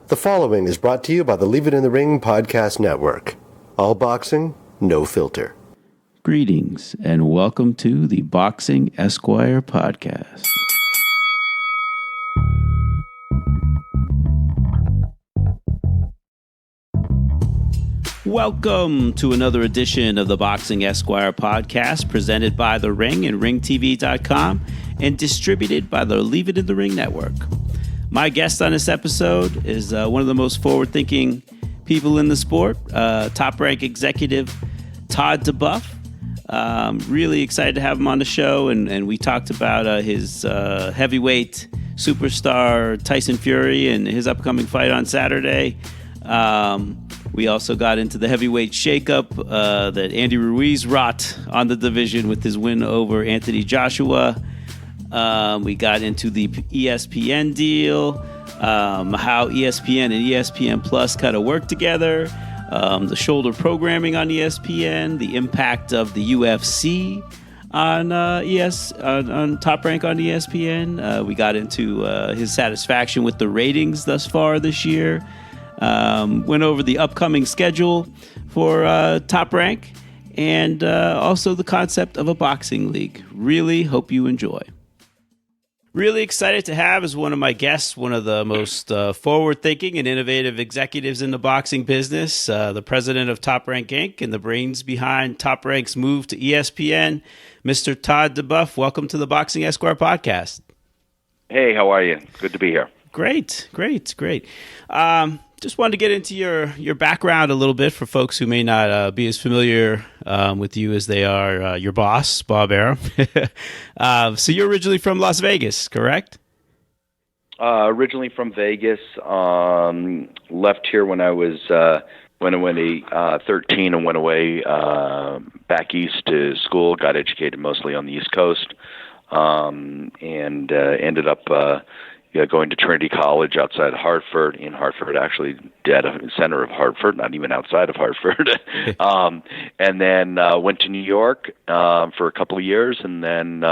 The following is brought to you by the Leave It in the Ring podcast network. All boxing, no filter. Greetings and welcome to the Boxing Esquire podcast. Welcome to another edition of the Boxing Esquire podcast, presented by The Ring and ringtv.com and distributed by the Leave It in the Ring network. My guest on this episode is one of the most forward-thinking people in the sport, top-rank executive Todd duBoef. Really excited to have him on the show, and we talked about his heavyweight superstar Tyson Fury and his upcoming fight on Saturday. We also got into the heavyweight shakeup that Andy Ruiz wrought on the division with his win over Anthony Joshua. We got into the ESPN deal, how ESPN and ESPN Plus kind of work together, the shoulder programming on ESPN, the impact of the UFC on on Top Rank on ESPN. We got into his satisfaction with the ratings thus far this year. Went over the upcoming schedule for Top Rank and also the concept of a boxing league. Really hope you enjoy. Really excited to have as one of my guests, one of the most forward-thinking and innovative executives in the boxing business, the president of Top Rank Inc. and the brains behind Top Rank's move to ESPN, Mr. Todd duBoef. Welcome to the Boxing Esquire podcast. Hey, how are you? Good to be here. Great. Just wanted to get into your background a little bit for folks who may not be as familiar with you as they are your boss, Bob Arum. So you're originally from Las Vegas, correct? Originally from Vegas. Left here when I was 13 and went away back east to school. Got educated mostly on the East Coast, and ended up going to Trinity College outside Hartford, in Hartford, actually dead center of Hartford, not even outside of Hartford. And then went to New York for a couple of years, and then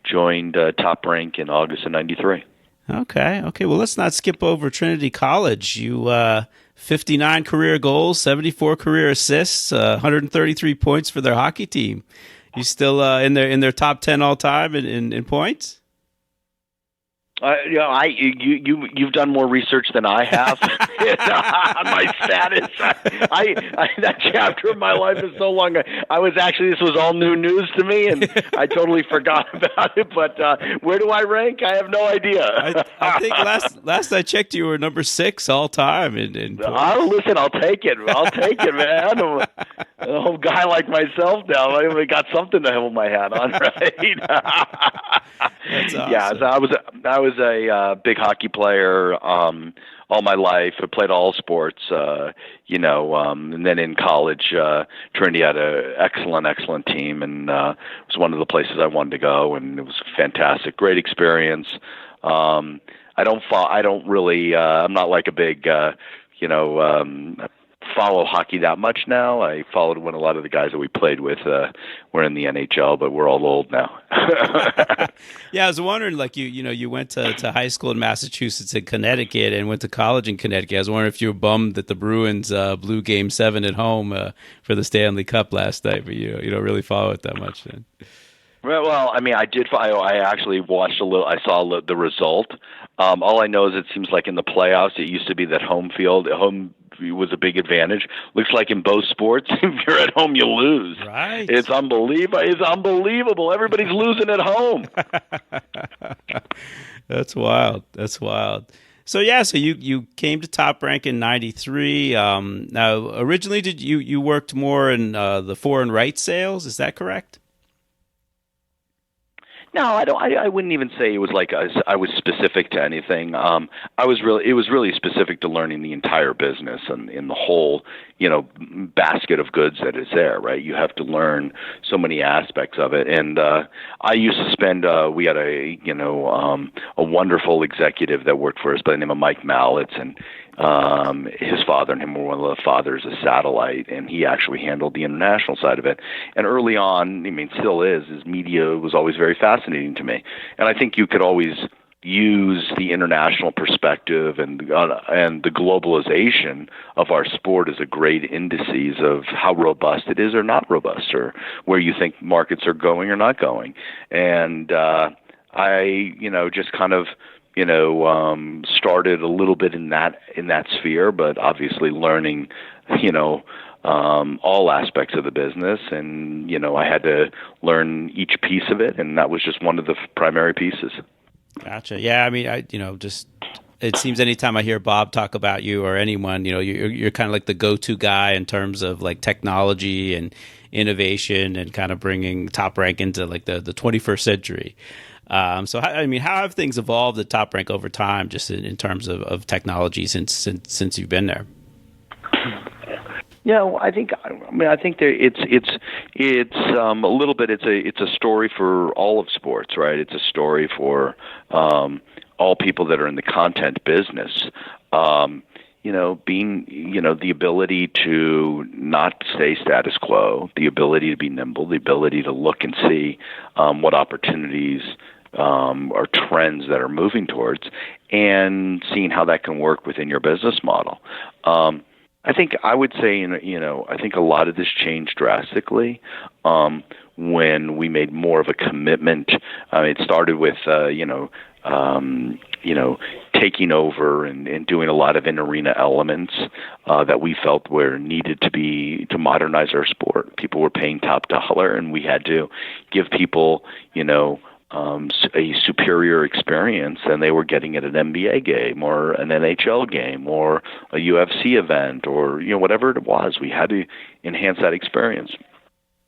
joined Top Rank in August of '93. Okay. Well, let's not skip over Trinity College. You 59 career goals, 74 career assists, 133 points for their hockey team. You still in their top 10 all time in points? You've done more research than I have on my status. That chapter of my life is so long. This was all new news to me, and I totally forgot about it. But where do I rank? I have no idea. I think last I checked, you were number 6 all time. Listen, I'll take it, man. An old guy like myself now, I got something to hold my hat on, right? That's awesome. Yeah, so I was a big hockey player all my life. I played all sports, and then in college, Trinity had an excellent team, and it was one of the places I wanted to go, and it was fantastic, great experience. I'm not like a big, follow hockey that much now. I followed when a lot of the guys that we played with were in the NHL, but we're all old now. Yeah, I was wondering, like you went to high school in Massachusetts and Connecticut, and went to college in Connecticut. I was wondering if you were bummed that the Bruins blew Game 7 at home for the Stanley Cup last night, but you don't really follow it that much then. Well, I mean, I did. I actually watched a little. I saw the result. All I know is it seems like in the playoffs, it used to be that home was a big advantage. Looks like in both sports, if you're at home, you lose. Right. It's unbelievable. Everybody's losing at home. That's wild. So you came to Top Rank in '93. Now, originally, did you worked more in the foreign rights sales? Is that correct? No, I don't. I wouldn't even say it was like I was specific to anything. It was really specific to learning the entire business and in the whole, basket of goods that is there. Right, you have to learn so many aspects of it. And I used to spend. We had a wonderful executive that worked for us by the name of Mike Mallitz, and his father and him were one of the fathers of Satellite, and he actually handled the international side of it. And early on, still is, his media was always very fascinating to me. And I think you could always use the international perspective and the globalization of our sport as a great indices of how robust it is or not robust, or where you think markets are going or not going. And I, just kind of, started a little bit in that sphere, but obviously learning, all aspects of the business, and I had to learn each piece of it, and that was just one of the primary pieces. Gotcha. Yeah, I mean, it seems anytime I hear Bob talk about you or anyone, you're kind of like the go-to guy in terms of like technology and innovation and kind of bringing Top Rank into like the 21st century. So, how have things evolved at Top Rank over time, just in terms of technology since you've been there? Yeah, I think there it's a little bit. It's a story for all of sports, right? It's a story for all people that are in the content business. Being the ability to not stay status quo, the ability to be nimble, the ability to look and see what opportunities or trends that are moving towards, and seeing how that can work within your business model. I think I would say, I think a lot of this changed drastically when we made more of a commitment. It started with, taking over and doing a lot of in-arena elements that we felt were needed to modernize our sport. People were paying top dollar, and we had to give people, a superior experience than they were getting at an NBA game or an NHL game or a UFC event or whatever it was. We had to enhance that experience.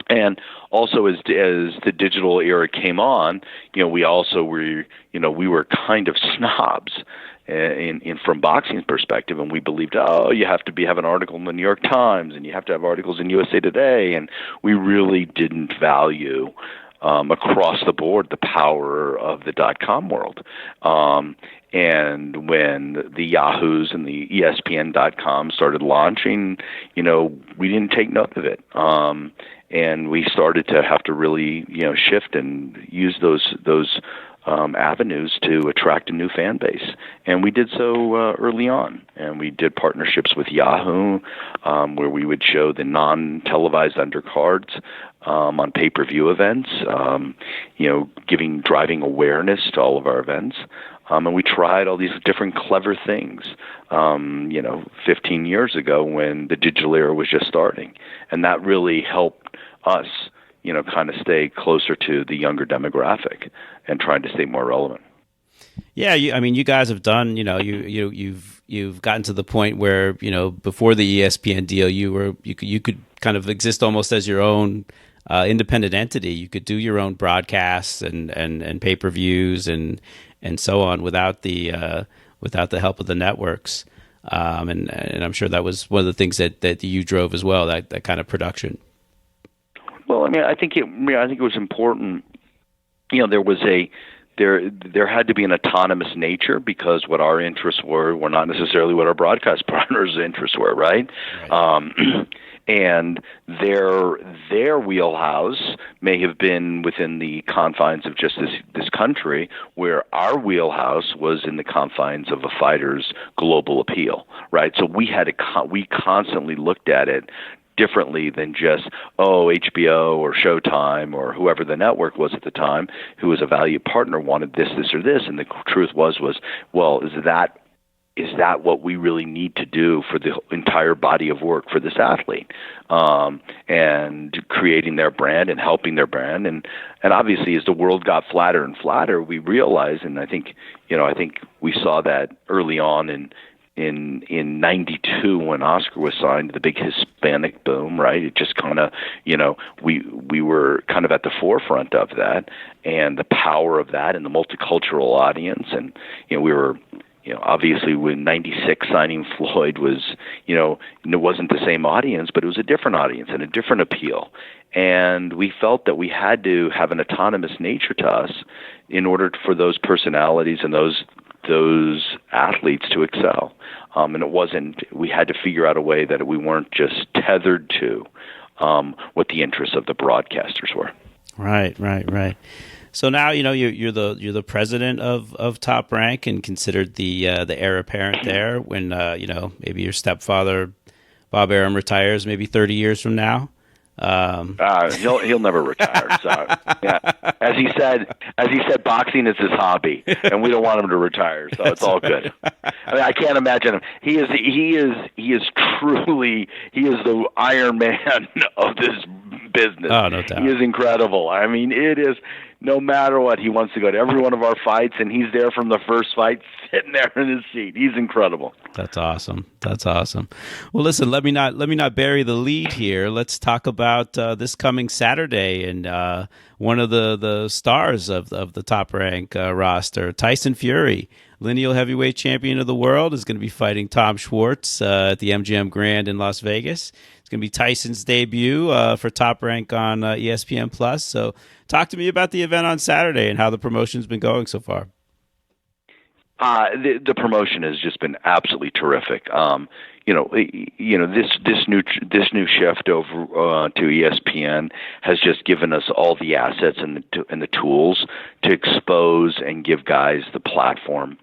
And also, as the digital era came on, we also were, we were kind of snobs in from boxing's perspective, and we believed, you have to have an article in the New York Times, and you have to have articles in USA Today, and we really didn't value across the board the power of the .com world. And when the Yahoos and the ESPN.com started launching, we didn't take note of it. And we started to have to really, shift and use those avenues to attract a new fan base. And we did so early on. And we did partnerships with Yahoo, where we would show the non-televised undercards on pay-per-view events, driving awareness to all of our events. And we tried all these different clever things, 15 years ago when the digital era was just starting. And that really helped us, kind of stay closer to the younger demographic and trying to stay more relevant. Yeah, you guys have done, you've gotten to the point where, before the ESPN deal, you could kind of exist almost as your own independent entity. You could do your own broadcasts and pay-per-views and so on without the help of the networks. And I'm sure that was one of the things that you drove as well, that kind of production. Well, I think it was important. There had to be an autonomous nature, because what our interests were not necessarily what our broadcast partners' interests were, right? And their wheelhouse may have been within the confines of just this country, where our wheelhouse was in the confines of a fighter's global appeal, right? So we constantly looked at it differently than just, HBO or Showtime or whoever the network was at the time, who was a valued partner, wanted this, or this. And the truth was, well, is that what we really need to do for the entire body of work for this athlete? And creating their brand and helping their brand. And obviously, as the world got flatter and flatter, we realized, and I think we saw that early on in 92 when Oscar was signed, the big Hispanic boom, right? It just kind of, we were kind of at the forefront of that, and the power of that, and the multicultural audience. And, we were, obviously when 96 signing Floyd was, it wasn't the same audience, but it was a different audience and a different appeal. And we felt that we had to have an autonomous nature to us in order for those personalities and those athletes to excel. And we had to figure out a way that we weren't just tethered to what the interests of the broadcasters were. Right. So now you're the president of Top Rank and considered the heir apparent there. When maybe your stepfather Bob Arum retires, maybe 30 years from now. He'll never retire. So yeah, as he said, boxing is his hobby, and we don't want him to retire. So it's all good. I mean, I can't imagine him. He is truly the Iron Man of this business. Oh, no doubt. He is incredible. I mean, it is. No matter what, he wants to go to every one of our fights, and he's there from the first fight, sitting there in his seat. He's incredible. That's awesome. Well, listen, let me not bury the lead here. Let's talk about this coming Saturday and one of the stars of the Top Rank roster, Tyson Fury, lineal heavyweight champion of the world, is going to be fighting Tom Schwartz at the MGM Grand in Las Vegas. It's going to be Tyson's debut for Top Rank on ESPN Plus. So, talk to me about the event on Saturday and how the promotion's been going so far. The promotion has just been absolutely terrific. This new shift over to ESPN has just given us all the assets and the tools to expose and give guys the platform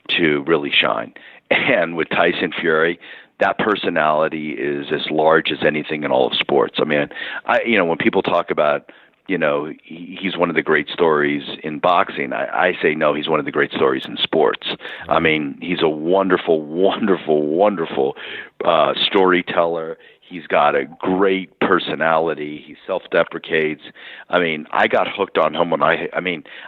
to really shine. And with Tyson Fury, that personality is as large as anything in all of sports. I mean, when people talk about, he's one of the great stories in boxing, I say no, he's one of the great stories in sports. I mean, he's a wonderful, wonderful, wonderful storyteller. He's got a great personality. He self-deprecates. I mean, I got hooked on him when I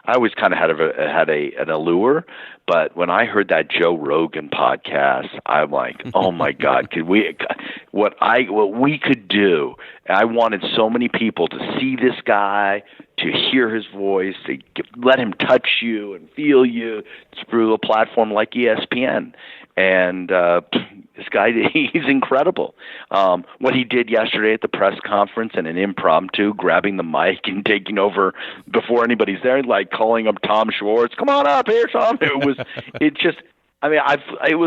always kind of had an allure, but when I heard that Joe Rogan podcast, I'm like, oh my God, what we could do? I wanted so many people to see this guy, to hear his voice, to let him touch you and feel you through a platform like ESPN. And this guy, he's incredible. What he did yesterday at the press conference in an impromptu, grabbing the mic and taking over before anybody's there, like calling up Tom Schwartz, "Come on up here, Tom." It was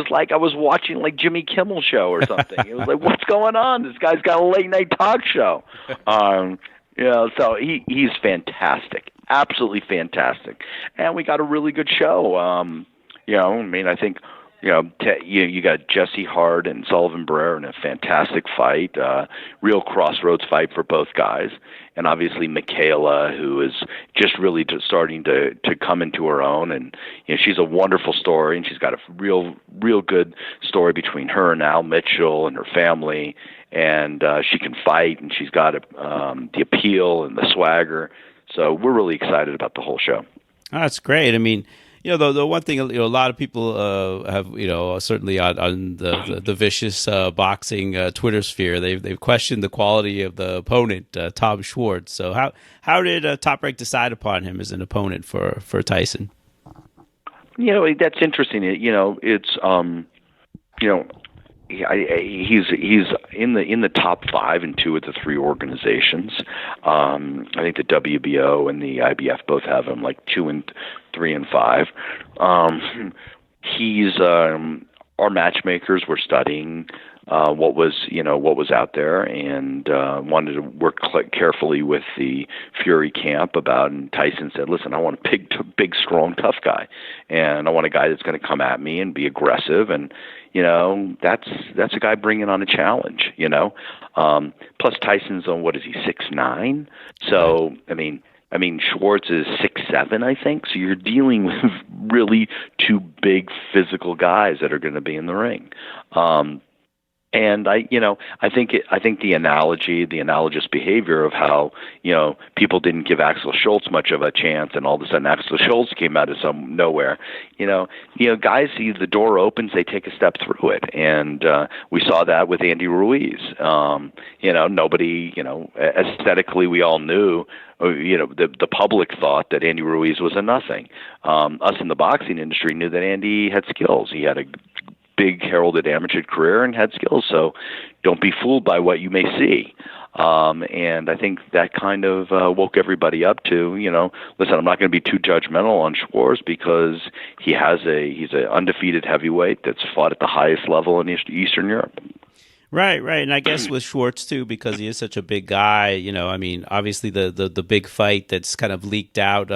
like I was watching like Jimmy Kimmel show or something. It was like, what's going on? This guy's got a late night talk show. So he's fantastic, absolutely fantastic, and we got a really good show. I think. You got Jesse Hart and Sullivan Barrera in a fantastic fight, real crossroads fight for both guys. And obviously Michaela, who is just really starting to come into her own. And, she's a wonderful story, and she's got a real good story between her and Al Mitchell and her family. And she can fight, and she's got the appeal and the swagger. So we're really excited about the whole show. Oh, that's great. I mean, the one thing, a lot of people have, certainly on the vicious boxing Twitter sphere, they've questioned the quality of the opponent, Tom Schwartz. So how did Top Rank decide upon him as an opponent for Tyson? That's interesting. It's he's in the top 5 in 2 of the 3 organizations. I think the WBO and the IBF both have him like 2 and 3 and 5. He's our matchmakers were studying what was out there, and wanted to work carefully with the Fury camp about. And Tyson said, "Listen, I want a big, strong, tough guy, and I want a guy that's going to come at me and be aggressive." And that's a guy bringing on a challenge. Plus Tyson's on, what is he, 6'9"? So I mean, Schwartz is 6'7", I think. So you're dealing with really 2 big physical guys that are going to be in the ring. And I think the analogous behavior of how, people didn't give Axel Schultz much of a chance, and all of a sudden Axel Schultz came out of nowhere. Guys see the door opens, they take a step through it, and we saw that with Andy Ruiz. Nobody, aesthetically, we all knew. The public thought that Andy Ruiz was a nothing. Us in the boxing industry knew that Andy had skills. He had a big heralded amateur career and had skills. So don't be fooled by what you may see. And I think that kind of woke everybody up to, listen, I'm not going to be too judgmental on Schwartz because he's an undefeated heavyweight that's fought at the highest level in Eastern Europe. Right, right. And I guess with Schwartz too, because he is such a big guy, I mean, obviously the big fight that's kind of leaked out,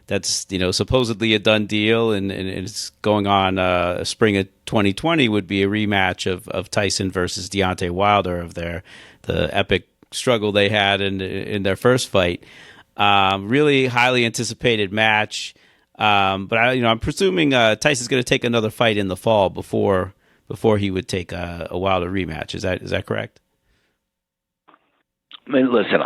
that's, supposedly a done deal and it's going on spring of 2020 would be a rematch of Tyson versus Deontay Wilder of the epic struggle they had in their first fight. Really highly anticipated match. But I'm presuming Tyson's going to take another fight in the fall before he would take a Wilder rematch. Is that correct? I mean, listen,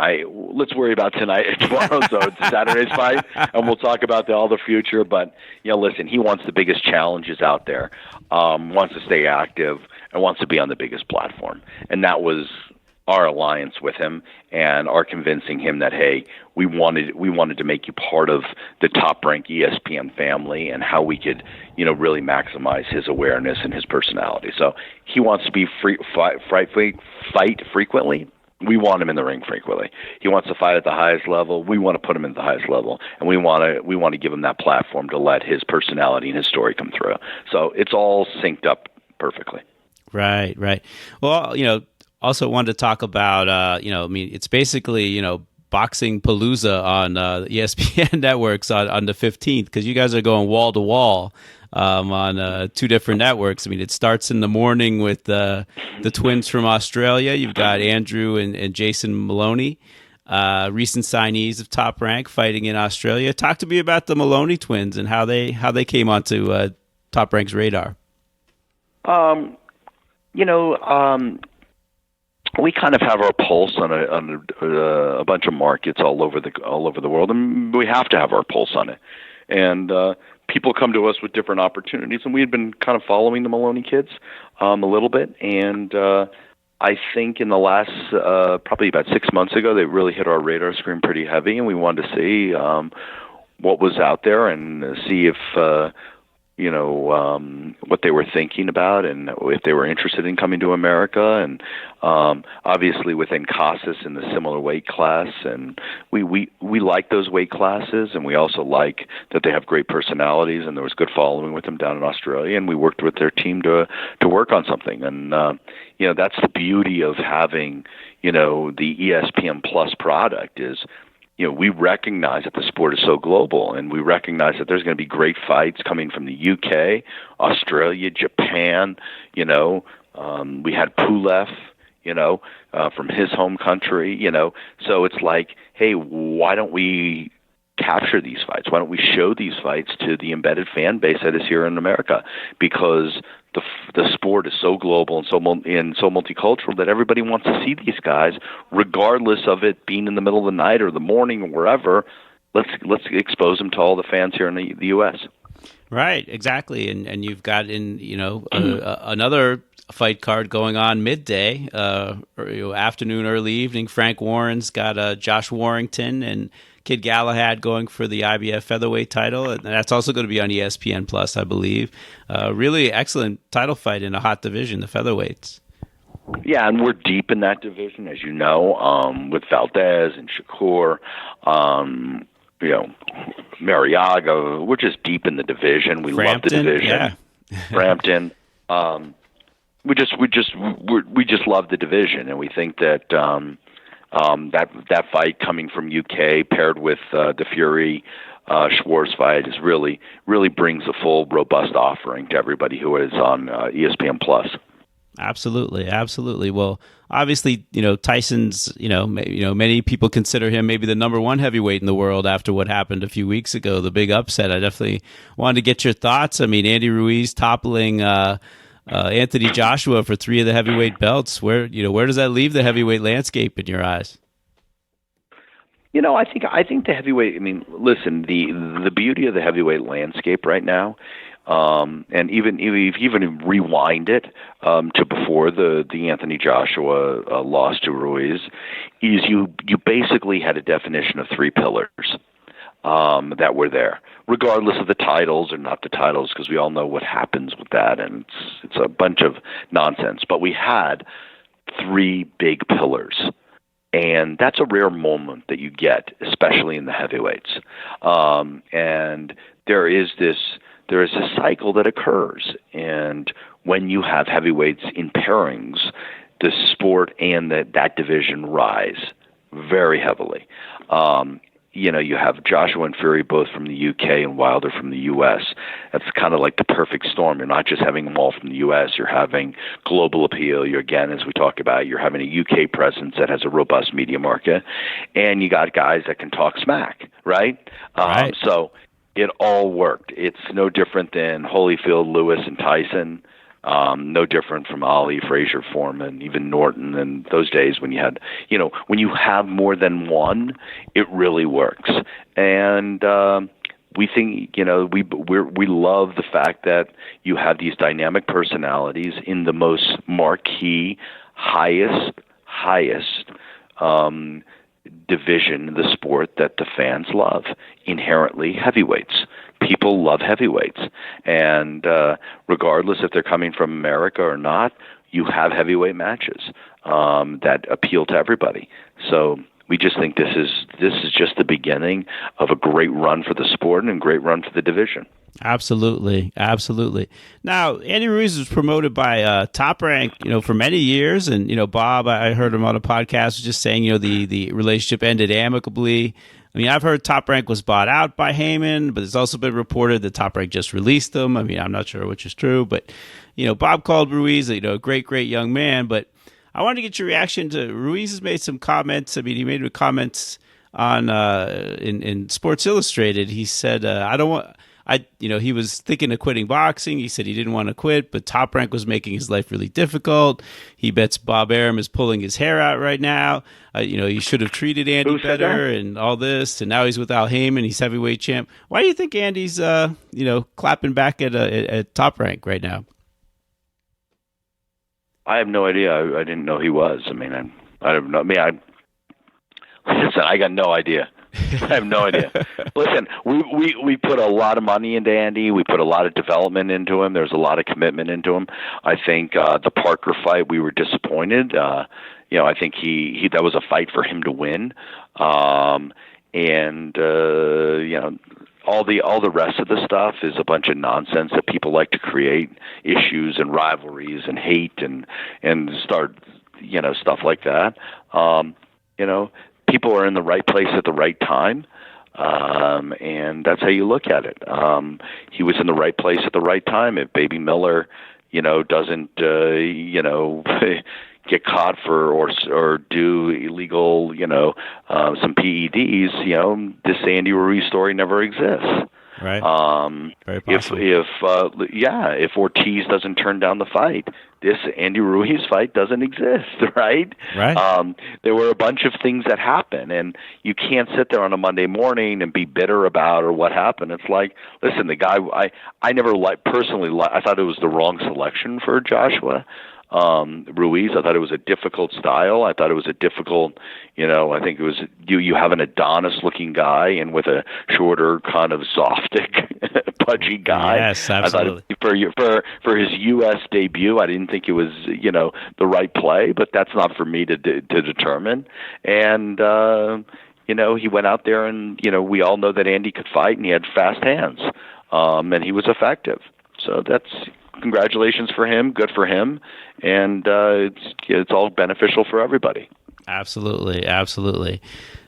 let's worry about tonight and tomorrow. So it's Saturday's fight, and we'll talk about all the future. But listen, he wants the biggest challenges out there, wants to stay active, and wants to be on the biggest platform. And that was our alliance with him and our convincing him that, hey, we wanted to make you part of the top-ranked ESPN family and how we could, really maximize his awareness and his personality. So he wants to be fight frequently. We want him in the ring frequently. He wants to fight at the highest level. We want to put him at the highest level, and we want to give him that platform to let his personality and his story come through. So it's all synced up perfectly. Right, right. Well, also wanted to talk about, it's basically, Boxing Palooza on ESPN networks on the 15th, because you guys are going wall to wall on two different networks. I mean, it starts in the morning with the twins from Australia. You've got Andrew and Jason Maloney, recent signees of Top Rank, fighting in Australia. Talk to me about the Maloney twins and how they came onto Top Rank's radar. We kind of have our pulse on a bunch of markets all over the world, and we have to have our pulse on it. And people come to us with different opportunities, and we had been kind of following the Maloney kids a little bit. And I think in the last probably about 6 months ago, they really hit our radar screen pretty heavy, and we wanted to see what was out there and see if what they were thinking about and if they were interested in coming to America. And obviously within Casas in the similar weight class, and we like those weight classes, and we also like that they have great personalities, and there was good following with them down in Australia, and we worked with their team to work on something. And that's the beauty of having the ESPN Plus product is we recognize that the sport is so global, and we recognize that there's going to be great fights coming from the UK, Australia, Japan. We had Pulev, from his home country. So it's like, hey, why don't we capture these fights? Why don't we show these fights to the embedded fan base that is here in America? Because the sport is so global and so multicultural that everybody wants to see these guys, regardless of it being in the middle of the night or the morning or wherever. Let's expose them to all the fans here in the U.S. Right, exactly, and you've got another fight card going on midday, afternoon, early evening. Frank Warren's got Josh Warrington and Kid Galahad going for the IBF featherweight title, and that's also going to be on ESPN Plus, I believe. Really excellent title fight in a hot division, the featherweights. Yeah, and we're deep in that division, as you know, with Valdez and Shakur, Mariaga. We're just deep in the division. We love the division. Yeah. Frampton. We just love the division, and we think that. That fight coming from UK paired with the Fury Schwartz fight is really brings a full, robust offering to everybody who is on ESPN Plus. Absolutely, absolutely. Well, obviously, Tyson's, many people consider him maybe the number one heavyweight in the world after what happened a few weeks ago, the big upset. I definitely wanted to get your thoughts. I mean, Andy Ruiz toppling Anthony Joshua for 3 of the heavyweight belts. Where does that leave the heavyweight landscape in your eyes? I think the heavyweight. I mean, listen, the beauty of the heavyweight landscape right now, and even if you even rewind it to before the Anthony Joshua loss to Ruiz, is you basically had a definition of 3 pillars that were there, regardless of the titles or not the titles, because we all know what happens with that, and it's a bunch of nonsense. But we had 3 big pillars, and that's a rare moment that you get, especially in the heavyweights. And there is a cycle that occurs, and when you have heavyweights in pairings, the sport and that division rise very heavily. You have Joshua and Fury both from the UK and Wilder from the US. That's kind of like the perfect storm. You're not just having them all from the US. You're having global appeal. You're, again, as we talk about, you're having a UK presence that has a robust media market. And you got guys that can talk smack, right? Right. So it all worked. It's no different than Holyfield, Lewis, and Tyson. No different from Ali, Frazier, Foreman, even Norton, and those days when you had, when you have more than one, it really works. And we think, we love the fact that you have these dynamic personalities in the most marquee, highest division in the sport that the fans love, inherently heavyweights. People love heavyweights, and regardless if they're coming from America or not, you have heavyweight matches that appeal to everybody. So we just think this is just the beginning of a great run for the sport and a great run for the division. Absolutely. Now, Andy Ruiz was promoted by Top Rank, for many years, and Bob, I heard him on a podcast just saying, the relationship ended amicably. I mean, I've heard Top Rank was bought out by Heyman, but it's also been reported that Top Rank just released them. I mean, I'm not sure which is true, but Bob called Ruiz a great young man. But I wanted to get your reaction to Ruiz. Has made some comments. I mean, he made comments on in Sports Illustrated. He said, he was thinking of quitting boxing. He said he didn't want to quit, but Top Rank was making his life really difficult. He bets Bob Arum is pulling his hair out right now. He should have treated Andy better and all this. And now he's with Al Heyman. He's heavyweight champ. Why do you think Andy's, clapping back at Top Rank right now? I have no idea. I didn't know he was. I mean, I don't know. I got no idea. I have no idea. Listen, we put a lot of money into Andy. We put a lot of development into him. There's a lot of commitment into him. I think the Parker fight, we were disappointed. I think he that was a fight for him to win. All the rest of the stuff is a bunch of nonsense that people like to create issues and rivalries and hate and start stuff like that. People are in the right place at the right time, and that's how you look at it. He was in the right place at the right time. If Baby Miller, doesn't get caught for or do illegal, some PEDs, this Andy Ruiz story never exists. Right. Very possible. If Ortiz doesn't turn down the fight, this Andy Ruiz fight doesn't exist, right? Right. There were a bunch of things that happened, and you can't sit there on a Monday morning and be bitter about or what happened. It's like, listen, the guy I never personally I thought it was the wrong selection for Joshua. Ruiz. I thought it was a difficult style. I thought it was a difficult, I think it was you have an Adonis-looking guy and with a shorter, kind of softic, pudgy guy. Yes, absolutely. I thought for his U.S. debut, I didn't think it was the right play, but that's not for me to determine. And he went out there and we all know that Andy could fight and he had fast hands, and he was effective. So that's. Congratulations for him. Good for him. And it's all beneficial for everybody. Absolutely.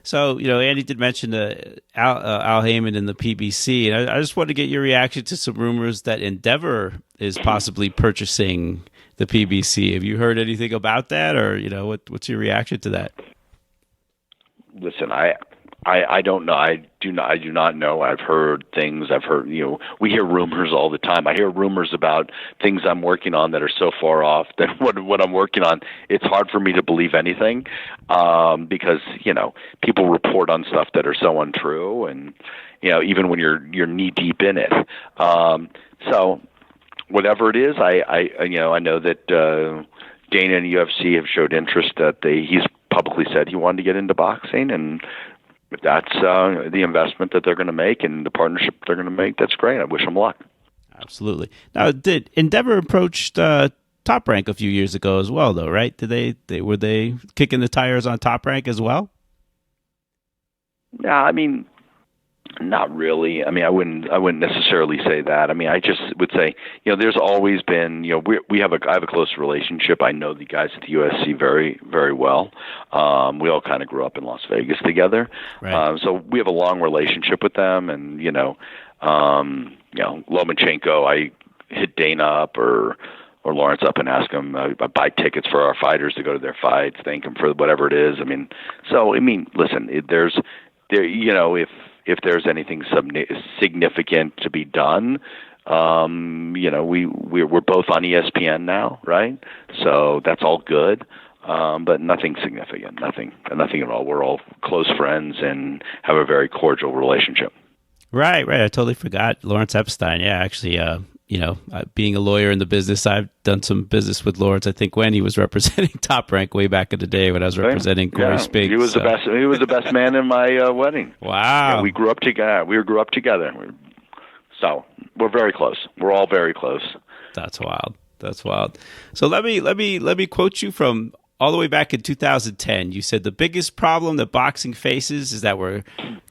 So, Andy did mention Al Heyman in the PBC. And I just wanted to get your reaction to some rumors that Endeavor is possibly purchasing the PBC. Have you heard anything about that? Or, what's your reaction to that? Listen, I don't know. I do not know. I've heard things. I've heard, we hear rumors all the time. I hear rumors about things I'm working on that are so far off than what I'm working on. It's hard for me to believe anything because, people report on stuff that are so untrue and, even when you're knee deep in it. So whatever it is, I know that Dana and UFC have showed interest that he's publicly said he wanted to get into boxing, and if that's the investment that they're going to make and the partnership they're going to make, that's great. I wish them luck. Absolutely. Now, did Endeavor approach Top Rank a few years ago as well, though, right? Did were they kicking the tires on Top Rank as well? Yeah, I mean, Not really. I mean, I wouldn't necessarily say that. I mean, I just would say, there's always been, I have a close relationship. I know the guys at the USC very, very well. We all kind of grew up in Las Vegas together. Right. So we have a long relationship with them, and, Lomachenko, I hit Dana up or Lawrence up and ask them, I buy tickets for our fighters to go to their fights, thank them for whatever it is. Listen, if there's anything significant to be done, we're both on ESPN now, right? So that's all good, but nothing significant, nothing at all. We're all close friends and have a very cordial relationship. Right. I totally forgot Lawrence Epstein. Yeah, actually, being a lawyer in the business, I've done some business with Lawrence. I think when he was representing Top Rank way back in the day when I was representing Corey Spinks. He was the best. He was the best man in my wedding. Wow. Yeah, we grew up together. So we're very close. We're all very close. That's wild. So let me quote you from all the way back in 2010. You said the biggest problem that boxing faces is that we're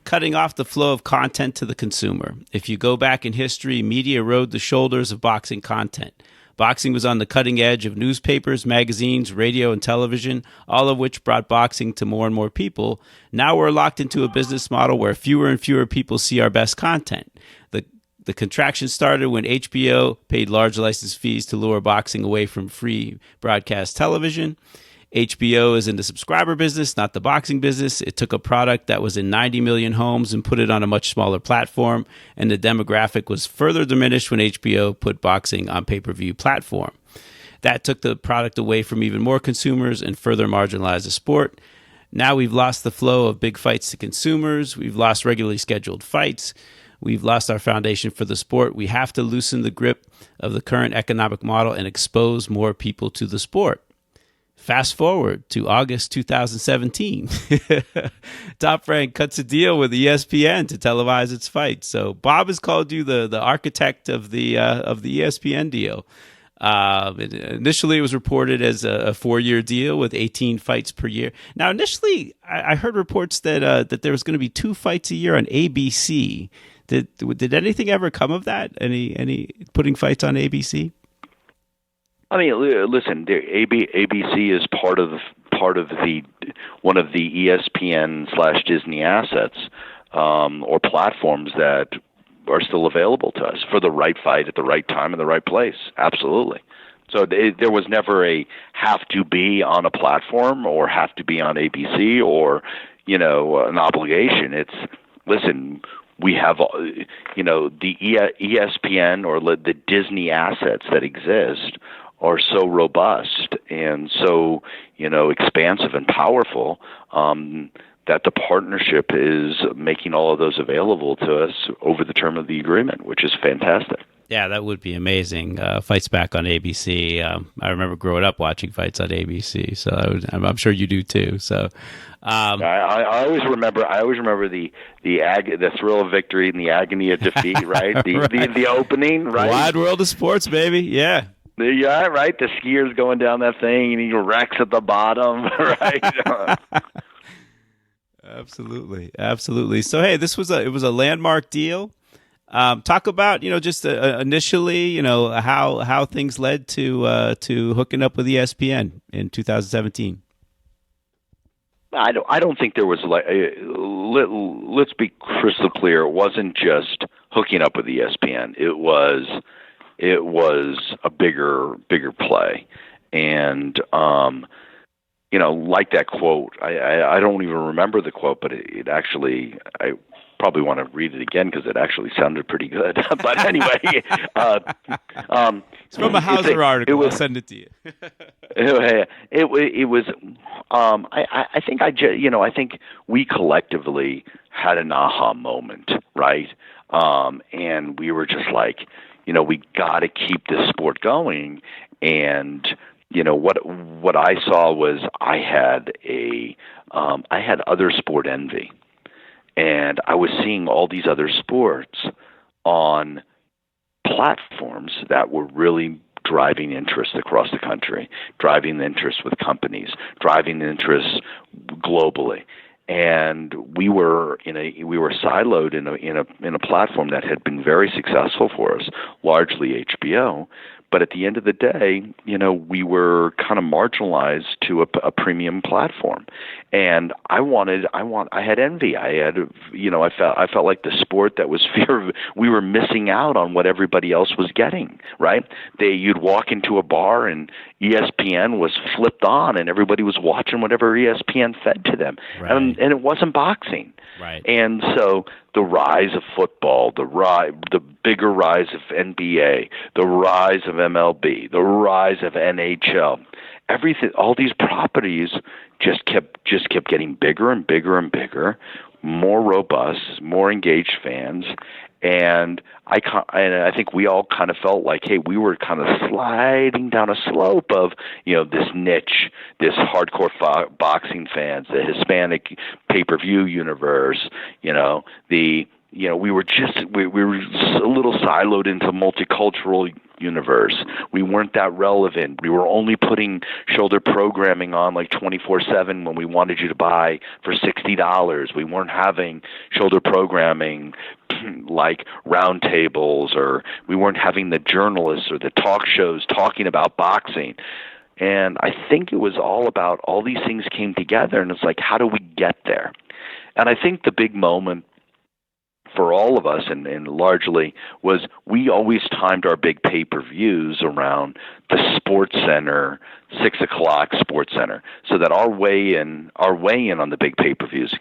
cutting off the flow of content to the consumer. If you go back in history, media rode the shoulders of boxing content. Boxing was on the cutting edge of newspapers, magazines, radio, and television, all of which brought boxing to more and more people. Now we're locked into a business model where fewer and fewer people see our best content. The contraction started when HBO paid large license fees to lure boxing away from free broadcast television. HBO is in the subscriber business, not the boxing business. It took a product that was in 90 million homes and put it on a much smaller platform, and the demographic was further diminished when HBO put boxing on pay-per-view platform. That took the product away from even more consumers and further marginalized the sport. Now we've lost the flow of big fights to consumers. We've lost regularly scheduled fights. We've lost our foundation for the sport. We have to loosen the grip of the current economic model and expose more people to the sport. Fast forward to August 2017. Top Rank cuts a deal with ESPN to televise its fight. So Bob has called you the architect of the ESPN deal. Initially, it was reported as a 4-year deal with 18 fights per year. Now, initially, I heard reports that there was going to be 2 fights a year on ABC. Did anything ever come of that? Any putting fights on ABC? I mean, listen, ABC is part of one of the ESPN/Disney assets or platforms that are still available to us for the right fight at the right time in the right place. Absolutely. So there was never a have to be on a platform or have to be on ABC or an obligation. It's listen. We have, the ESPN or the Disney assets that exist are so robust and so, expansive and powerful that the partnership is making all of those available to us over the term of the agreement, which is fantastic. Yeah, that would be amazing. Fights back on ABC. I remember growing up watching fights on ABC, so I'm sure you do too. So, I always remember the thrill of victory and the agony of defeat. Right, the opening. Right, wide world of sports, baby. Yeah. Yeah, right. The skier's going down that thing, and he wrecks at the bottom. Right. Absolutely. So, hey, it was a landmark deal. Talk about just initially how things led to hooking up with ESPN in 2017. I don't think there was let's be crystal clear. It wasn't just hooking up with ESPN. It was a bigger play, and like that quote. I don't even remember the quote, but it actually I probably want to read it again because it actually sounded pretty good. But anyway, it's from a Hauser article. I'll send it to you. It was. I think we collectively had an aha moment, right? And we were just like, we got to keep this sport going. And what I saw was I had other sport envy. And I was seeing all these other sports on platforms that were really driving interest across the country, driving interest with companies, driving interest globally. and we were siloed in a platform that had been very successful for us, largely HBO. But at the end of the day, we were kind of marginalized to a premium platform, and I had envy. I felt like the sport that was we were missing out on what everybody else was getting. Right? You'd walk into a bar and ESPN was flipped on, and everybody was watching whatever ESPN fed to them, right. and it wasn't boxing. Right. And so the rise of football, the bigger rise of NBA, the rise of MLB, the rise of NHL, everything, all these properties just kept getting bigger and bigger and bigger, more robust, more engaged fans. And I think we all kind of felt like, hey, we were kind of sliding down a slope of, this niche, this hardcore boxing fans, the Hispanic pay-per-view universe, we were a little siloed into multicultural universe. We weren't that relevant. We were only putting shoulder programming on like 24/7 when we wanted you to buy for $60. We weren't having shoulder programming like roundtables, or we weren't having the journalists or the talk shows talking about boxing. And I think it was all about all these things came together, and it's like, how do we get there? And I think the big moment for all of us, and largely, was we always timed our big pay-per-views around the Sports Center, 6 o'clock Sports Center, so that our weigh-in on the big pay-per-views,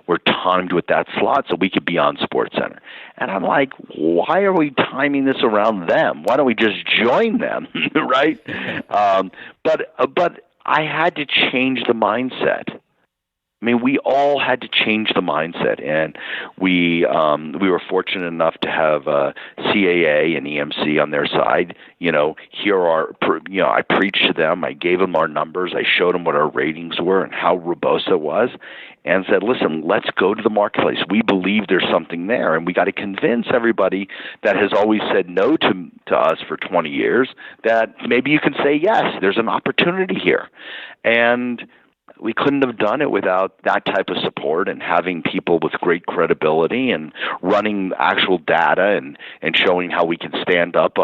were timed with that slot so we could be on Sports Center. And I'm like, why are we timing this around them? Why don't we just join them, right? But I had to change the mindset. I mean, we all had to change the mindset, and we were fortunate enough to have CAA and EMC on their side. I preached to them. I gave them our numbers. I showed them what our ratings were and how robust it was, and said, listen, let's go to the marketplace. We believe there's something there, and we got to convince everybody that has always said no to us for 20 years that maybe you can say yes. There's an opportunity here, and we couldn't have done it without that type of support and having people with great credibility and running actual data and showing how we can stand up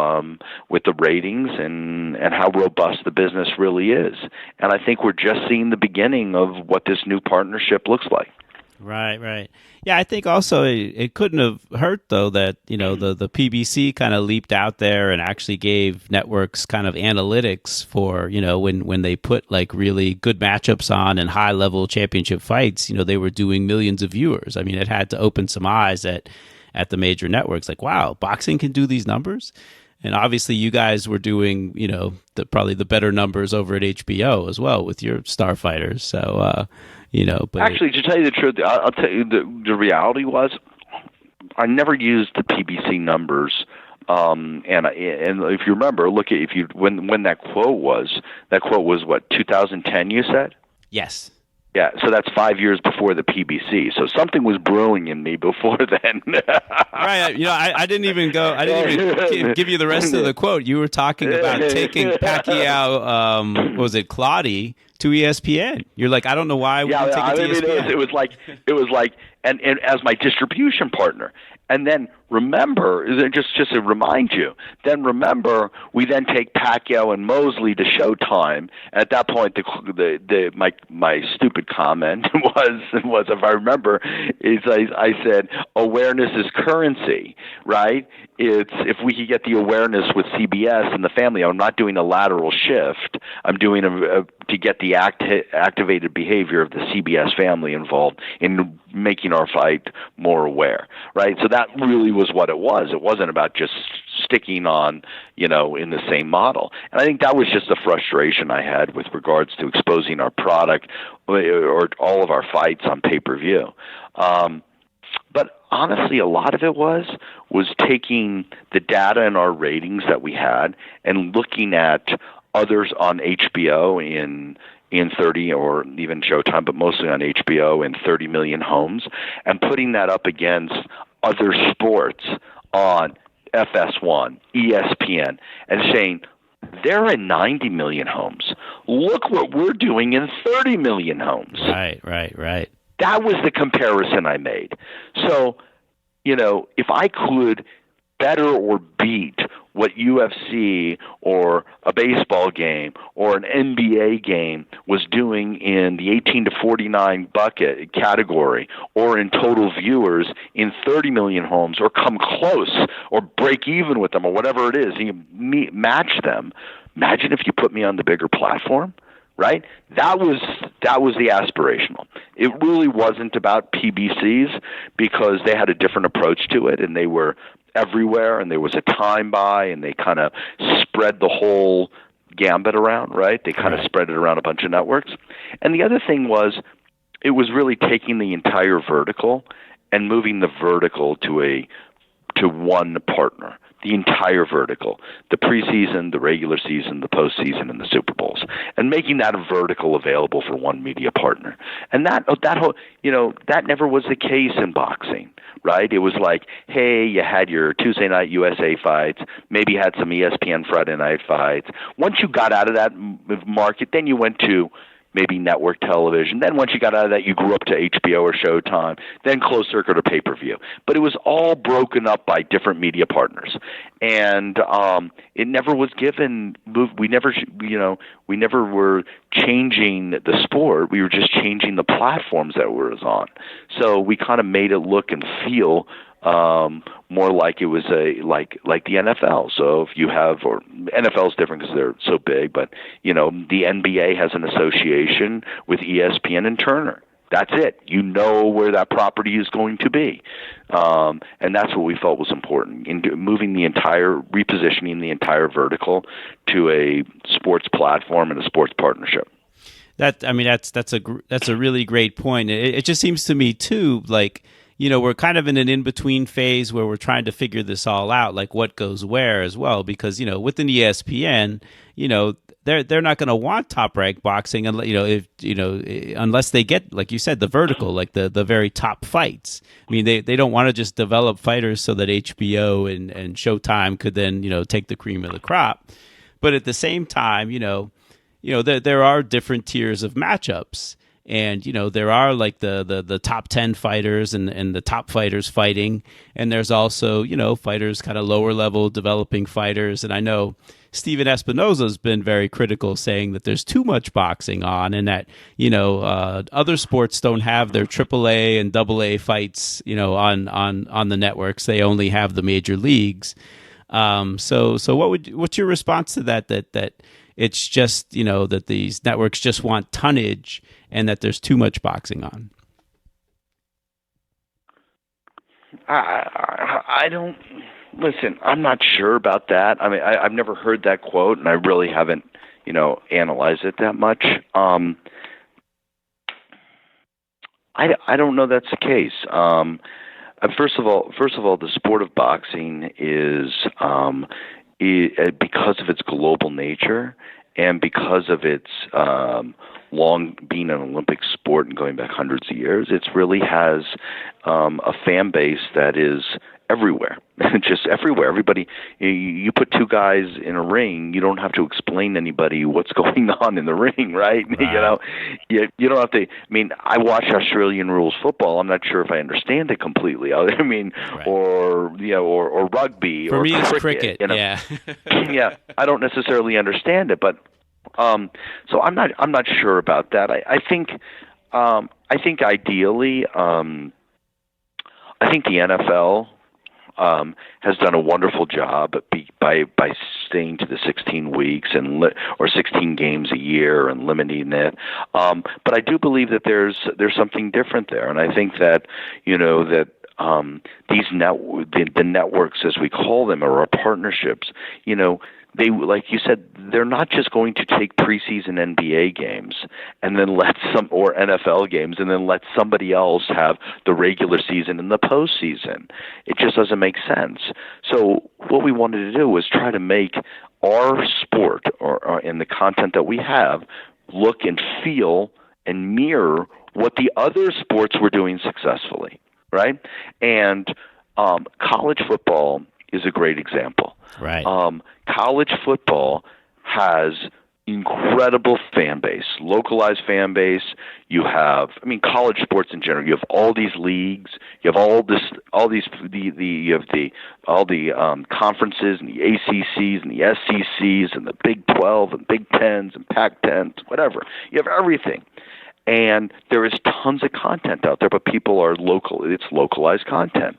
with the ratings and how robust the business really is. And I think we're just seeing the beginning of what this new partnership looks like. Right. Yeah, I think also it couldn't have hurt, though, that, the PBC kind of leaped out there and actually gave networks kind of analytics for, when they put like really good matchups on and high level championship fights, they were doing millions of viewers. I mean, it had to open some eyes at the major networks, like, wow, boxing can do these numbers. And obviously you guys were doing, probably the better numbers over at HBO as well with your star fighters. So, but actually, to tell you the truth, I'll tell you the reality was I never used the PBC numbers. And if you remember, when that quote was what, 2010, you said? Yes. Yeah, so that's 5 years before the PBC. So something was brewing in me before then. Right. I didn't even give you the rest of the quote. You were talking about taking Pacquiao, Claudy, to ESPN. You're like, I don't know why we didn't take it to ESPN. It was like, and as my distribution partner. And then remember, just to remind you, we then take Pacquiao and Mosley to Showtime. At that point, my stupid comment was, if I remember, I said awareness is currency, right? It's if we could get the awareness with CBS and the family. I'm not doing a lateral shift. I'm doing to get the activated behavior of the CBS family involved in making our fight more aware, right? So that really was what it was. It wasn't about just sticking on, in the same model. And I think that was just the frustration I had with regards to exposing our product or all of our fights on pay-per-view. But honestly, a lot of it was taking the data and our ratings that we had and looking at others on HBO in 30 or even Showtime, but mostly on HBO in 30 million homes, and putting that up against other sports on FS1, ESPN, and saying, they're in 90 million homes. Look what we're doing in 30 million homes. Right. That was the comparison I made. So, if I could better or beat what UFC or a baseball game or an NBA game was doing in the 18 to 49 bucket category or in total viewers in 30 million homes, or come close or break even with them or whatever it is, and you match them. Imagine if you put me on the bigger platform. Right? That was the aspirational. It really wasn't about PBCs, because they had a different approach to it, and they were everywhere, and there was a time buy, and they kind of spread the whole gambit around, right? They kind of spread it around a bunch of networks. And the other thing was, it was really taking the entire vertical and moving the vertical to one partner. The entire vertical, the preseason, the regular season, the postseason, and the Super Bowls, and making that a vertical available for one media partner. And that whole, that never was the case in boxing, right? It was like, hey, you had your Tuesday night USA fights, maybe had some ESPN Friday night fights. Once you got out of that market, then you went to maybe network television. Then once you got out of that, you grew up to HBO or Showtime, then closed circuit or pay-per-view. But it was all broken up by different media partners. And it never was given, we never were changing the sport. We were just changing the platforms that it was on. So we kind of made it look and feel more like it was like the NFL. So if you have, or NFL is different because they're so big, but the NBA has an association with ESPN and Turner. That's it. You know where that property is going to be, and that's what we felt was important in repositioning the entire vertical to a sports platform and a sports partnership. That's a really great point. It just seems to me too, like, we're kind of in an in-between phase where we're trying to figure this all out, like what goes where as well, because, within ESPN, they're not going to want top-ranked boxing, unless they get, like you said, the vertical, like the very top fights. I mean, they don't want to just develop fighters so that HBO and Showtime could then, take the cream of the crop. But at the same time, there are different tiers of matchups. And, there are like the top 10 fighters and the top fighters fighting. And there's also, fighters kind of lower level developing fighters. And I know Steven Espinoza has been very critical, saying that there's too much boxing on, and that, other sports don't have their AAA and AA fights, on the networks. They only have the major leagues. So what's your response to that? That it's just, that these networks just want tonnage and that there's too much boxing on? I don't listen. I'm not sure about that. I mean, I've never heard that quote, and I really haven't, analyzed it that much. I don't know that's the case. First of all, the sport of boxing is because of its global nature and because of its long being an Olympic sport and going back hundreds of years, it really has a fan base that is everywhere, just everywhere. Everybody, you put two guys in a ring, you don't have to explain to anybody what's going on in the ring, right? You don't have to. I mean, I watch Australian rules football. I'm not sure if I understand it completely. I mean, right. or rugby. For or me, it's cricket. Yeah. Yeah, I don't necessarily understand it, but so I'm not sure about that. I think ideally, I think the NFL has done a wonderful job by staying to the 16 weeks or 16 games a year and limiting it. But I do believe that there's something different there, and I think that these the networks, as we call them, or our partnerships, they, like you said, they're not just going to take preseason NBA games and then or NFL games and then let somebody else have the regular season and the postseason. It just doesn't make sense. So what we wanted to do was try to make our sport or in the content that we have look and feel and mirror what the other sports were doing successfully, right? And college football is a great example. Right. College football has incredible fan base, localized fan base. You have, I mean, college sports in general. You have all these leagues. You have all the conferences and the ACCs and the SECs and the Big 12 and Big Tens and Pac-10s, whatever. You have everything. And there is tons of content out there, but people are local. It's localized content.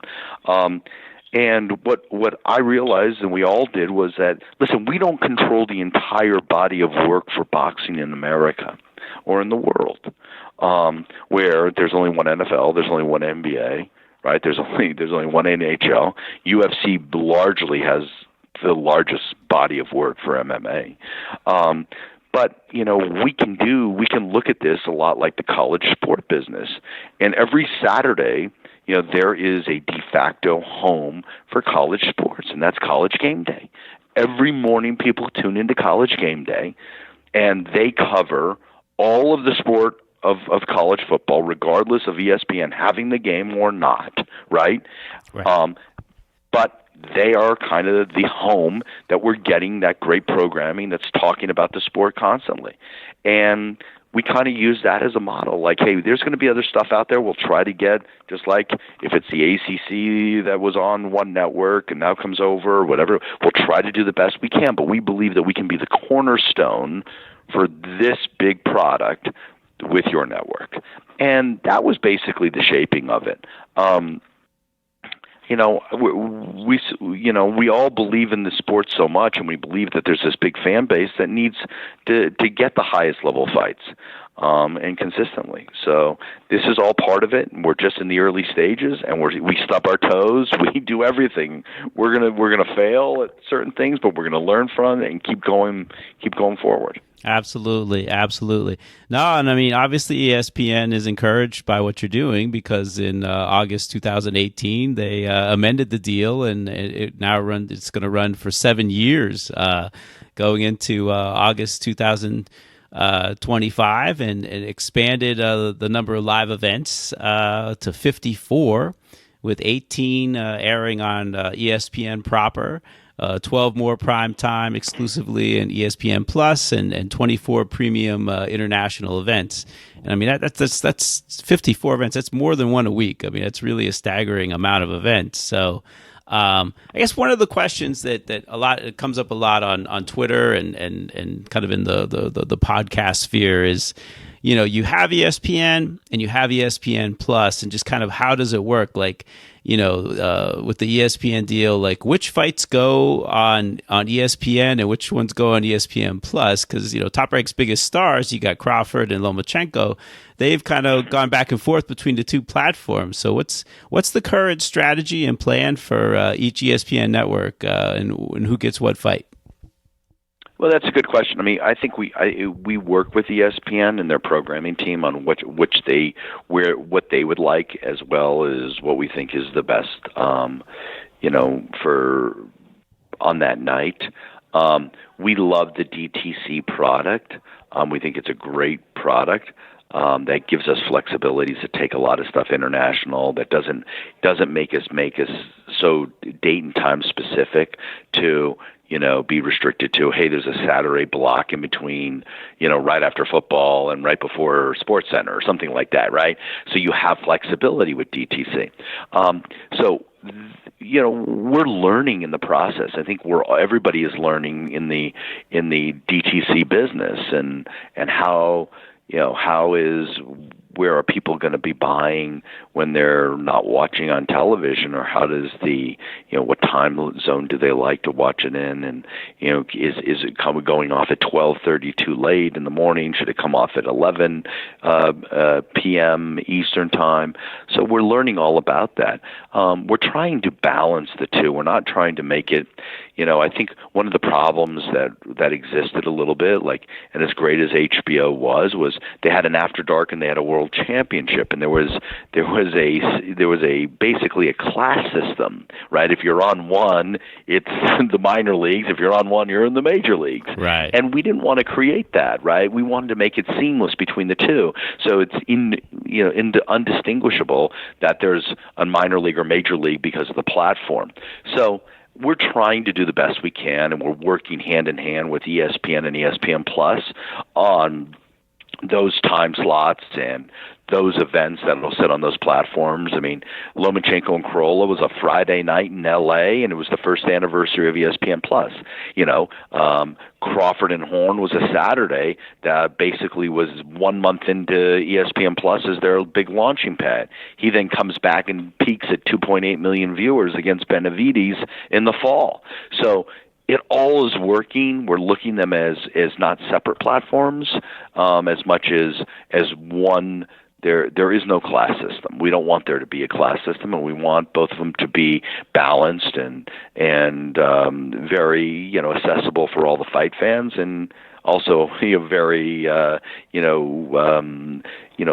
And what I realized, and we all did, was that, listen, we don't control the entire body of work for boxing in America or in the world, where there's only one NFL, there's only one NBA, right? There's only one NHL. UFC largely has the largest body of work for MMA. But, we can look at this a lot like the college sport business. And every Saturday, there is a de facto home for college sports, and that's College Game Day. Every morning people tune into College Game Day, and they cover all of the sport of college football, regardless of ESPN having the game or not, right? But they are kind of the home that we're getting that great programming that's talking about the sport constantly. And we kind of use that as a model. Like, hey, there's going to be other stuff out there we'll try to get, just like if it's the ACC that was on one network and now comes over, or whatever, we'll try to do the best we can. But we believe that we can be the cornerstone for this big product with your network. And that was basically the shaping of it. We all believe in the sport so much, and we believe that there's this big fan base that needs to get the highest level fights, and consistently. So this is all part of it, and we're just in the early stages, and we stub our toes, we do everything. We're gonna fail at certain things, but we're gonna learn from it and keep going forward. Absolutely. No, and I mean, obviously ESPN is encouraged by what you're doing, because in August 2018 they amended the deal, and it's going to run for 7 years, going into August 2025, and it expanded the number of live events to 54, with 18 airing on ESPN proper. 12 more prime time exclusively in ESPN Plus, and 24 premium international events. And I mean, that's 54 events. That's more than one a week. I mean, that's really a staggering amount of events. So I guess one of the questions that it comes up a lot on Twitter and kind of in the podcast sphere is, you have ESPN and you have ESPN Plus, and just kind of how does it work? Like, with the ESPN deal, like which fights go on ESPN and which ones go on ESPN Plus? Because, Top Rank's biggest stars, you got Crawford and Lomachenko, they've kind of gone back and forth between the two platforms. So what's the current strategy and plan for each ESPN network, and who gets what fight? Well, that's a good question. I mean, I think we work with ESPN and their programming team on what they would like, as well as what we think is the best, for on that night. We love the DTC product. We think it's a great product. That gives us flexibility to take a lot of stuff international. That doesn't make us so date and time specific to be restricted to, hey, there's a Saturday block in between, right after football and right before Sports Center or something like that, right? So you have flexibility with DTC. We're learning in the process. I think everybody is learning in the DTC business, and how where are people going to be buying when they're not watching on television, or how does what time zone do they like to watch it in? And, is it going off at 12:30 too late in the morning? Should it come off at 11 p.m. Eastern time? So we're learning all about that. We're trying to balance the two. We're not trying to make it, I think one of the problems that existed a little bit, and as great as HBO was they had an After Dark and they had a World Championship, and there was basically a class system, right? If you're on one, it's the minor leagues. If you're on one, you're in the major leagues. Right. And we didn't want to create that, right? We wanted to make it seamless between the two, so it's undistinguishable that there's a minor league or major league because of the platform. So we're trying to do the best we can, and we're working hand in hand with ESPN and ESPN Plus on those time slots and those events that will sit on those platforms. I mean, Lomachenko and Corolla was a Friday night in L.A., and it was the first anniversary of ESPN Plus. Crawford and Horn was a Saturday that basically was 1 month into ESPN Plus as their big launching pad. He then comes back and peaks at 2.8 million viewers against Benavides in the fall. So it all is working. We're looking them as not separate platforms, as much as one. There is no class system. We don't want there to be a class system, and we want both of them to be balanced and very accessible for all the fight fans, and also very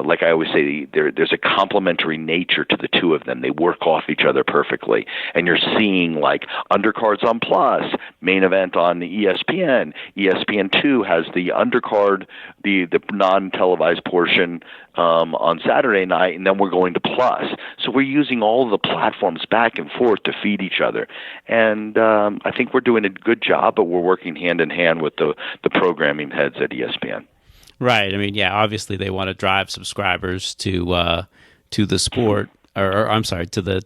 like I always say, there's a complementary nature to the two of them. They work off each other perfectly, and you're seeing like undercards on Plus, main event on ESPN. ESPN2 has the undercard, the non-televised portion on Saturday night, and then we're going to Plus. So we're using all of the platforms back and forth to feed each other, and I think we're doing a good job. But we're working hand in hand with the programming heads at ESPN. Right. I mean, yeah, obviously they want to drive subscribers to the sport, or I'm sorry, to the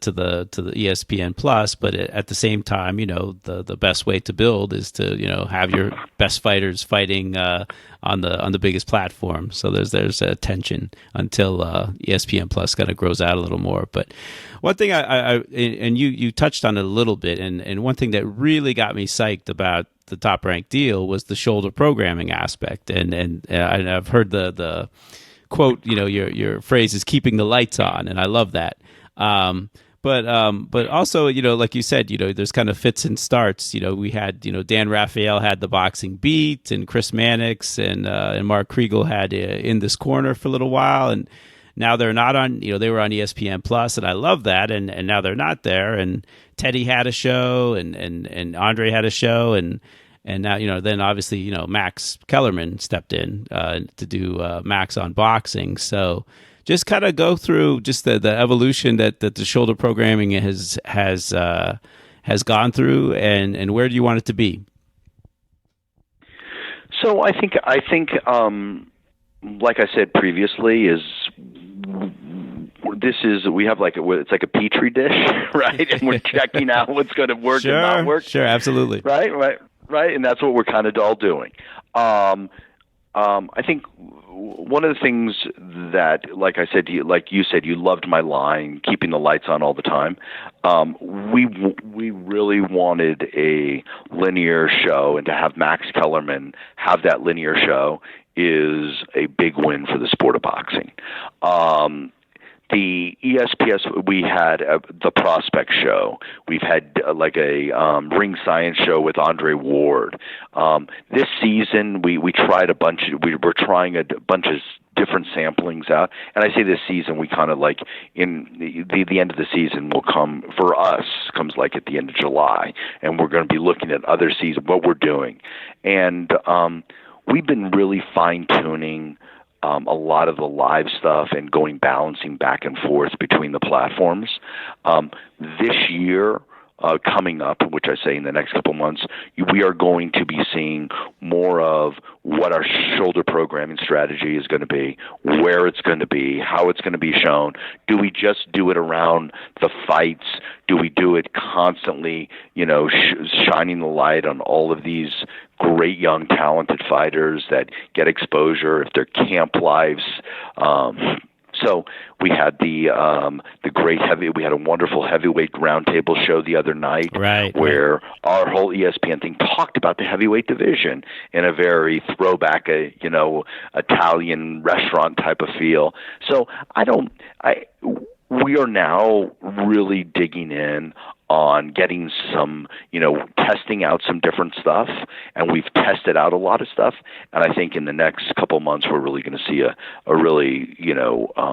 ESPN Plus, but at the same time, the best way to build is to, have your best fighters fighting on the biggest platform. So there's a tension until ESPN Plus kind of grows out a little more. But one thing and you touched on it a little bit, and one thing that really got me psyched about the Top Rank deal was the shoulder programming aspect, and I've heard the quote, your phrase is keeping the lights on, and I love that. But also, like you said, there's kind of fits and starts. We had, Dan Raphael had the boxing beat, and Chris Mannix and Mark Kriegel had In This Corner for a little while, and now they're not on. They were on ESPN Plus, and I love that, and now they're not there. And Teddy had a show, and Andre had a show, and now then obviously Max Kellerman stepped in to do Max on boxing. So just kind of go through just the evolution that the shoulder programming has gone through, and where do you want it to be? So I think like I said previously, we have it's like a petri dish, right? And we're checking out what's going to work and not work. Sure, absolutely. Right, and that's what we're kind of all doing. I think one of the things that, like I said, like you said, you loved my line, keeping the lights on all the time. We really wanted a linear show, and to have Max Kellerman have that linear show is a big win for the sport of boxing. The ESPS, we had the Prospect Show. We've had a ring science show with Andre Ward. This season, we tried we're trying a bunch of different samplings out. And I say this season, we kind of in the end of the season will come for us, comes at the end of July. And we're going to be looking at other season, what we're doing. And we've been really fine-tuning a lot of the live stuff and balancing back and forth between the platforms. This year, coming up, which I say in the next couple months, we are going to be seeing more of what our shoulder programming strategy is going to be, where it's going to be, how it's going to be shown. Do we just do it around the fights? Do we do it constantly, shining the light on all of these great young talented fighters that get exposure if they're camp lives? So we had the great we had a wonderful heavyweight roundtable show the other night, where our whole ESPN thing talked about the heavyweight division in a very throwback, Italian restaurant type of feel. So we are now really digging in on getting some, testing out some different stuff, and we've tested out a lot of stuff. And I think in the next couple months, we're really going to see a really,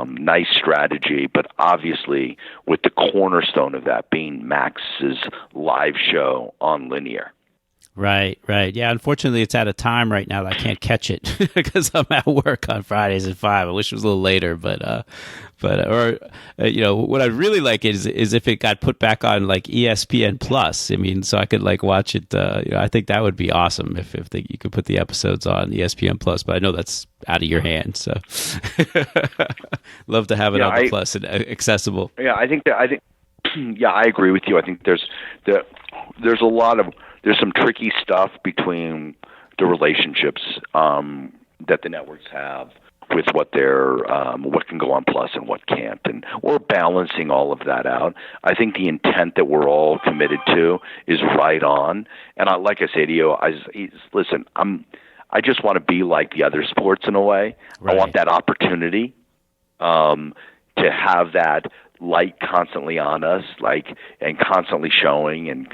nice strategy, but obviously with the cornerstone of that being Max's live show on linear. Right, right. Yeah, unfortunately, it's at a time right now that I can't catch it because I'm at work on Fridays at 5. I wish it was a little later, what I really like is if it got put back on like ESPN Plus. I mean, so I could like watch it. I think that would be awesome if you could put the episodes on ESPN Plus. But I know that's out of your hands, so love to have it on the Plus and accessible. Yeah, I think. Yeah, I agree with you. I think there's some tricky stuff between the relationships that the networks have with what can go on Plus and what can't, and we're balancing all of that out. I think the intent that we're all committed to is right on, and like I say to you, listen, I just want to be like the other sports in a way. Right. I want that opportunity to have that light constantly on us, and constantly showing. And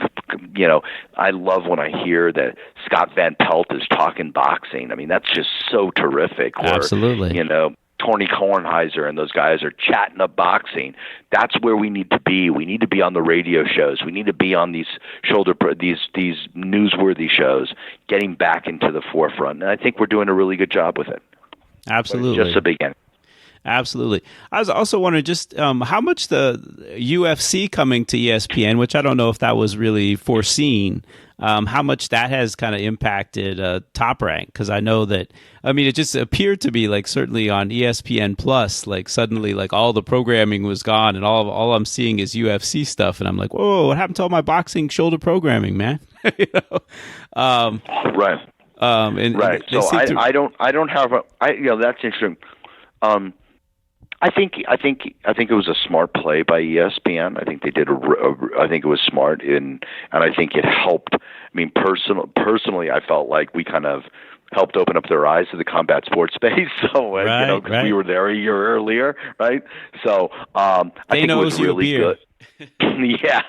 I love when I hear that Scott Van Pelt is talking boxing. I mean, that's just so terrific. Absolutely. Tony Kornheiser and those guys are chatting up boxing. That's where we need to be. We need to be on the radio shows. We need to be on these newsworthy shows, getting back into the forefront. And I think we're doing a really good job with it. Absolutely. Just the beginning. Absolutely. I was also wondering just how much the UFC coming to ESPN, which I don't know if that was really foreseen, how much that has kind of impacted Top Rank. Because I know that, it just appeared to be like certainly on ESPN Plus, like suddenly like all the programming was gone and all I'm seeing is UFC stuff. And I'm like, whoa, what happened to all my boxing shoulder programming, man? Right. Right. So I don't have that's interesting. I think it was a smart play by ESPN. I think they did I think it was smart, and I think it helped. I mean, personally, I felt like we kind of helped open up their eyes to the combat sports space. So because we were there a year earlier, right? So I think it was really good. Yeah.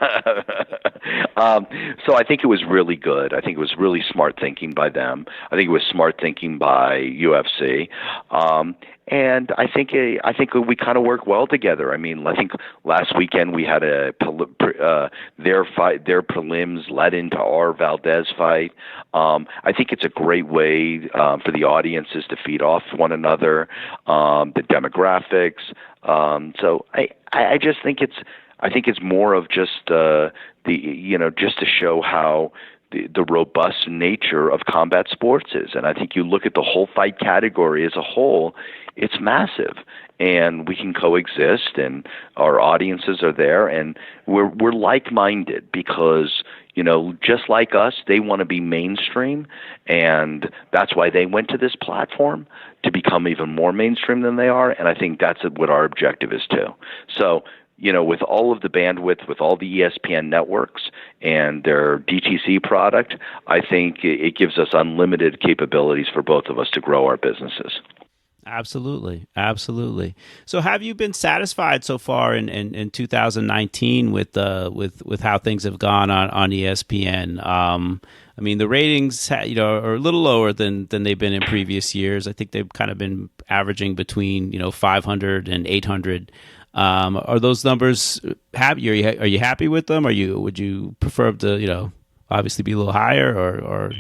So I think it was really good. I think it was really smart thinking by them. I think it was smart thinking by UFC. And I think we kind of work well together. I mean, I think last weekend we had their prelims led into our Valdez fight. I think it's a great way for the audiences to feed off one another, the demographics. So I just think it's more of just just to show how the robust nature of combat sports is. And I think you look at the whole fight category as a whole, it's massive. And we can coexist, and our audiences are there, and we're like-minded because, just like us, they want to be mainstream, and that's why they went to this platform, to become even more mainstream than they are, and I think that's what our objective is too. So, with all of the bandwidth, with all the ESPN networks and their DTC product, I think it gives us unlimited capabilities for both of us to grow our businesses. Absolutely. Absolutely. So have you been satisfied so far in 2019 with how things have gone on ESPN? The ratings, are a little lower than they've been in previous years. I think they've kind of been averaging between, 500 and 800. Are those numbers happy? Are you happy with them? Would you prefer to, obviously be a little higher, or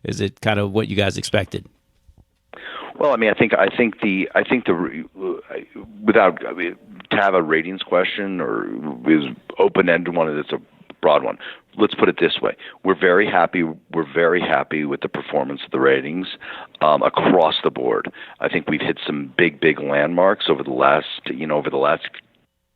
is it kind of what you guys expected? Well, I think without to have a ratings question or is open-ended one, it's a broad one. Let's put it this way: we're very happy with the performance of the ratings across the board. I think we've hit some big landmarks over the last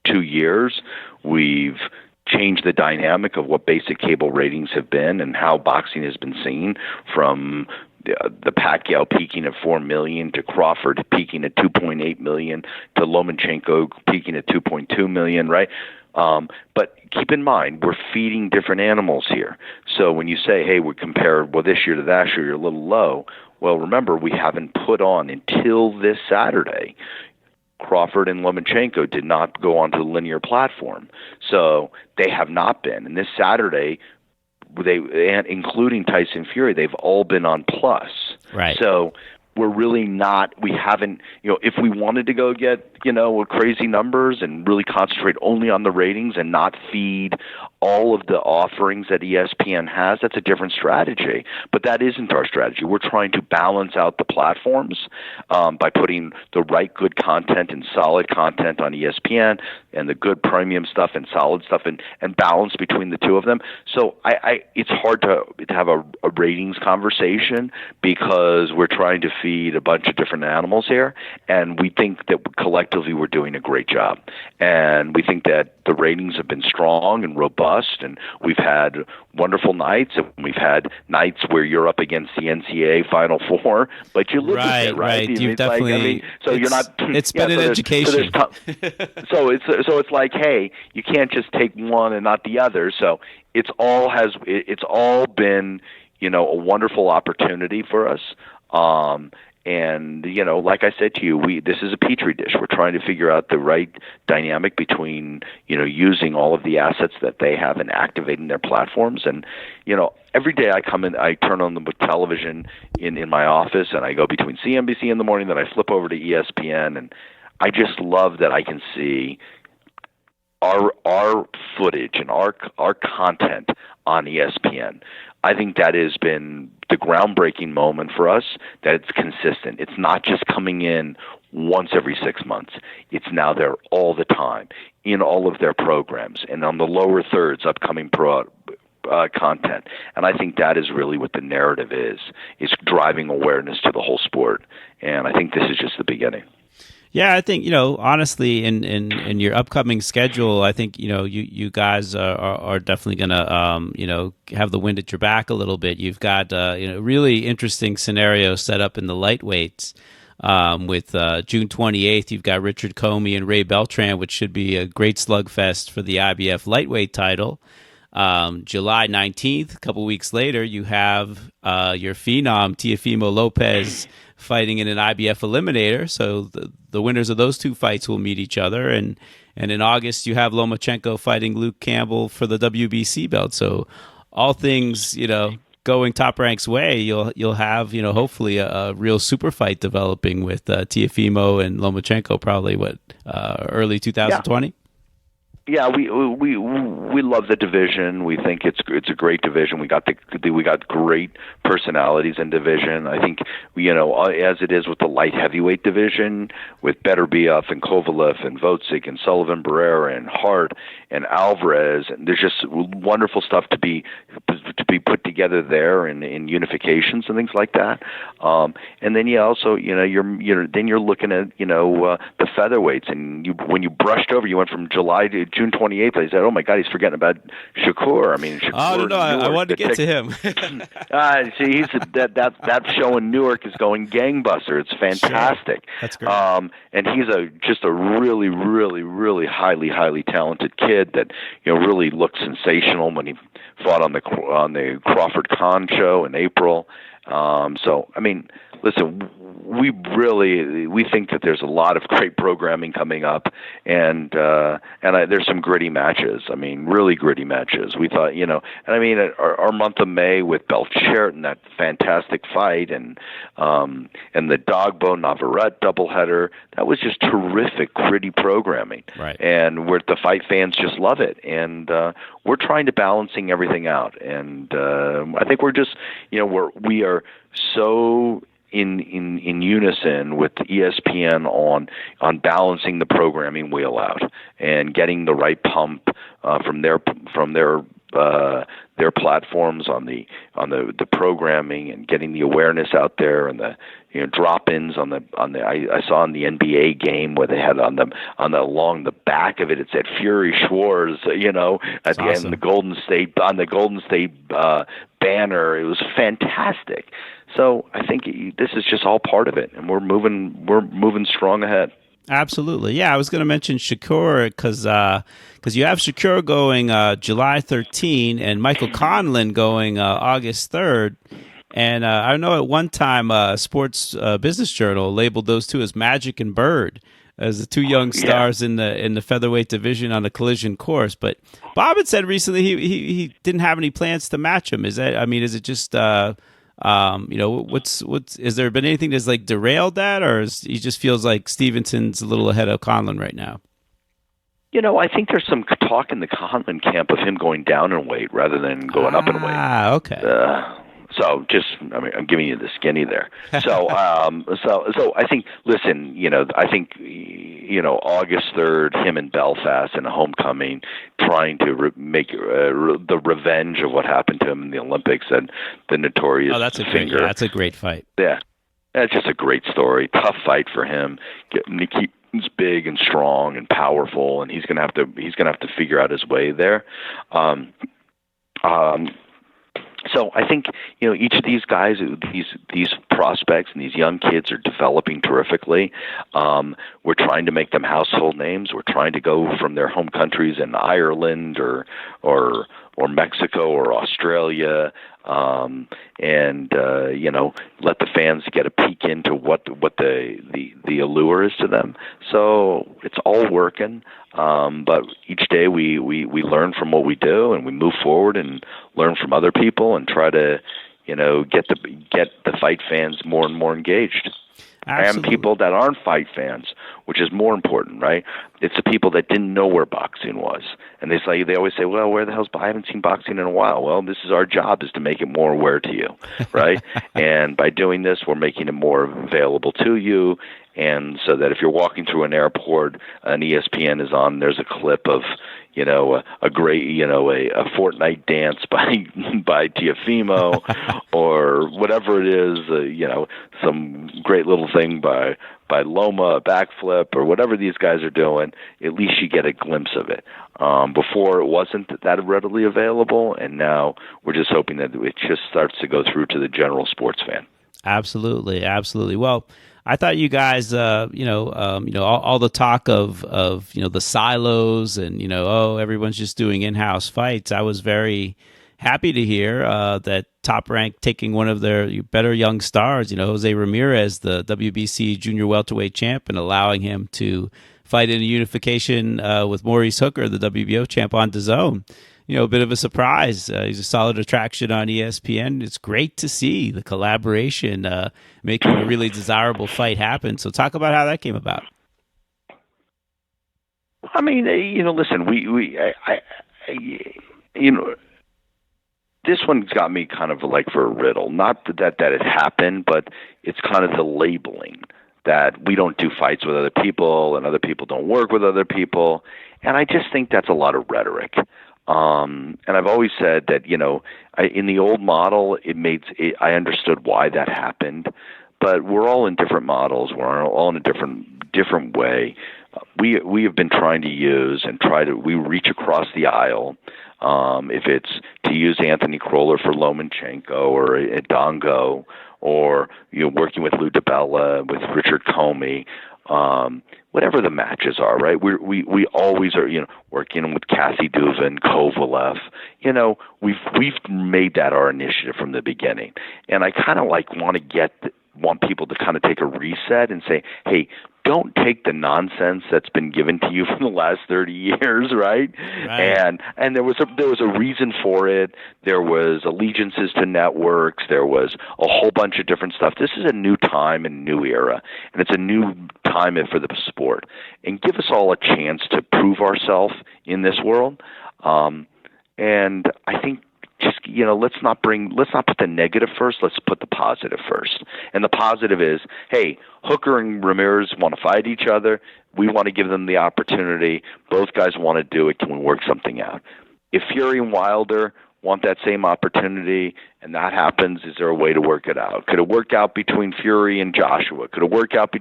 2 years. We've changed the dynamic of what basic cable ratings have been and how boxing has been seen, from the Pacquiao peaking at 4 million to Crawford peaking at 2.8 million to Lomachenko peaking at 2.2 million, right? But keep in mind, we're feeding different animals here. So when you say, hey, we compare, this year to that year, you're a little low. Well, remember, we haven't put on until this Saturday. Crawford and Lomachenko did not go onto the linear platform. So they have not been. And this Saturday, including Tyson Fury, they've all been on Plus. Right. So we're really not, we haven't, if we wanted to go get, crazy numbers and really concentrate only on the ratings and not feed all of the offerings that ESPN has, that's a different strategy. But that isn't our strategy. We're trying to balance out the platforms by putting the right good content and solid content on ESPN and the good premium stuff and solid stuff and balance between the two of them. So it's hard to have a ratings conversation because we're trying to feed a bunch of different animals here, and we think that collectively we're doing a great job. And we think that the ratings have been strong and robust, and we've had wonderful nights, and we've had nights where you're up against the NCAA Final Four, but you live with it, right? You've definitely. So you're not. It's been an education. So it's like, hey, you can't just take one and not the other. So it's all been, a wonderful opportunity for us. And, like I said to you, this is a petri dish. We're trying to figure out the right dynamic between, using all of the assets that they have and activating their platforms. And, every day I come in, I turn on the television in my office, and I go between CNBC in the morning, then I flip over to ESPN, and I just love that I can see our footage and our content on ESPN. I think that has been the groundbreaking moment for us, that it's consistent. It's not just coming in once every 6 months. It's now there all the time in all of their programs and on the lower thirds, upcoming content. And I think that is really what the narrative is. It's driving awareness to the whole sport. And I think this is just the beginning. Yeah, I think, honestly, in your upcoming schedule, I think, you guys are definitely going to, have the wind at your back a little bit. You've got, really interesting scenarios set up in the lightweights. With June 28th, you've got Richard Comey and Ray Beltran, which should be a great slugfest for the IBF lightweight title. July 19th, a couple weeks later, you have your phenom, Teofimo Lopez, fighting in an IBF eliminator. So the winners of those two fights will meet each other. And in August, you have Lomachenko fighting Luke Campbell for the WBC belt. So all things, going Top Rank's way, you'll have, hopefully a real super fight developing with Teofimo and Lomachenko probably, early 2020? Yeah, we love the division. We think it's a great division. We got great personalities in division. I think as it is with the light heavyweight division, with Beterbiev and Kovalev and Votsick and Sullivan Barrera and Hart and Alvarez, and there's just wonderful stuff to be put together there in unifications and things like that. And then also you're looking at the featherweights, and when you brushed over, you went from July to June 28th, I said, "Oh my God, he's forgetting about Shakur." I mean, Shakur. No, I wanted to get to him. See, that show in Newark is going gangbuster. It's fantastic. Sure. That's great. And he's just a really, really, really highly talented kid that really looked sensational when he fought on the Crawford Khan show in April. So I mean, listen, we think that there's a lot of great programming coming up, and there's some gritty matches. I mean, really gritty matches. We thought, and I mean, our month of May with Belchert and that fantastic fight, and the Dogbo Navarrete doubleheader, that was just terrific, gritty programming. Right. And the fight fans just love it, and we're trying to balancing everything out, and I think we're just, we are so in unison with ESPN on balancing the programming wheel out and getting the right pump from their platforms on the programming, and getting the awareness out there, and the drop-ins on the I saw in the NBA game where they had along the back of it said Fury Schwartz, at the end, the Golden State banner. It was fantastic. So I think this is just all part of it, and we're moving strong ahead. Absolutely. Yeah, I was going to mention Shakur because you have Shakur going July 13 and Michael Conlon going August 3rd. And I know at one time Sports Business Journal labeled those two as Magic and Bird as the two young stars in the featherweight division on a collision course. But Bob had said recently he didn't have any plans to match them. Is it just What's has there been anything that's like derailed that, or he just feels like Stevenson's a little ahead of Conlon right now? I think there's some talk in the Conlon camp of him going down in weight rather than going up in weight. Okay. So I'm giving you the skinny there. So, so I think, listen, I think, August 3rd, him in Belfast in a homecoming, trying to make the revenge of what happened to him in the Olympics and the notorious finger. That's a great fight. Yeah. That's just a great story. Tough fight for him. He's big and strong and powerful, and he's gonna have to figure out his way there. So I think each of these guys, these prospects and these young kids are developing terrifically. We're trying to make them household names. We're trying to go from their home countries in Ireland or Mexico or Australia, and let the fans get a peek into what the allure is to them. So it's all working, but each day we learn from what we do, and we move forward and learn from other people and try to get the fight fans more and more engaged. Absolutely. And people that aren't fight fans, which is more important, right? It's the people that didn't know where boxing was. And they always say, well, where the hell's I haven't seen boxing in a while. Well, this is our job, is to make it more aware to you, right? And by doing this, we're making it more available to you. And so that if you're walking through an airport, an ESPN is on, there's a clip of, a great, a Fortnite dance by Teofimo, or whatever it is, some great little thing by Loma, a backflip, or whatever these guys are doing. At least you get a glimpse of it. Before it wasn't that readily available, and now we're just hoping that it just starts to go through to the general sports fan. Absolutely, absolutely. Well, I thought you guys, all the talk of the silos and everyone's just doing in-house fights. I was very happy to hear that Top Rank taking one of their better young stars, Jose Ramirez, the WBC junior welterweight champ, and allowing him to fight in a unification with Maurice Hooker, the WBO champ, on DAZN. A bit of a surprise. He's a solid attraction on ESPN. It's great to see the collaboration making a really desirable fight happen. So talk about how that came about. I mean, listen, this one's got me kind of like for a riddle. Not that it happened, but it's kind of the labeling that we don't do fights with other people and other people don't work with other people. And I just think that's a lot of rhetoric. And I've always said that, in the old model, I understood why that happened, but we're all in different models. We're all in a different way. We have been trying to use and we reach across the aisle. If it's to use Anthony Croller for Lomachenko or Dongo, or working with Lou DiBella, with Richard Comey, whatever the matches are, right? We always are, working with Kathy Duvin, Kovalev. We've made that our initiative from the beginning, and I kind of want people to kind of take a reset and say, hey, don't take the nonsense that's been given to you for the last 30 years, right? And there was a reason for it. There was allegiances to networks. There was a whole bunch of different stuff. This is a new time and new era, and it's a new time for the sport. And give us all a chance to prove ourselves in this world. And I think just, let's not put the negative first. Let's put the positive first. And the positive is, hey, Hooker and Ramirez want to fight each other. We want to give them the opportunity. Both guys want to do it. Can we work something out? If Fury and Wilder want that same opportunity and that happens, is there a way to work it out? Could it work out between Fury and Joshua? Could it work out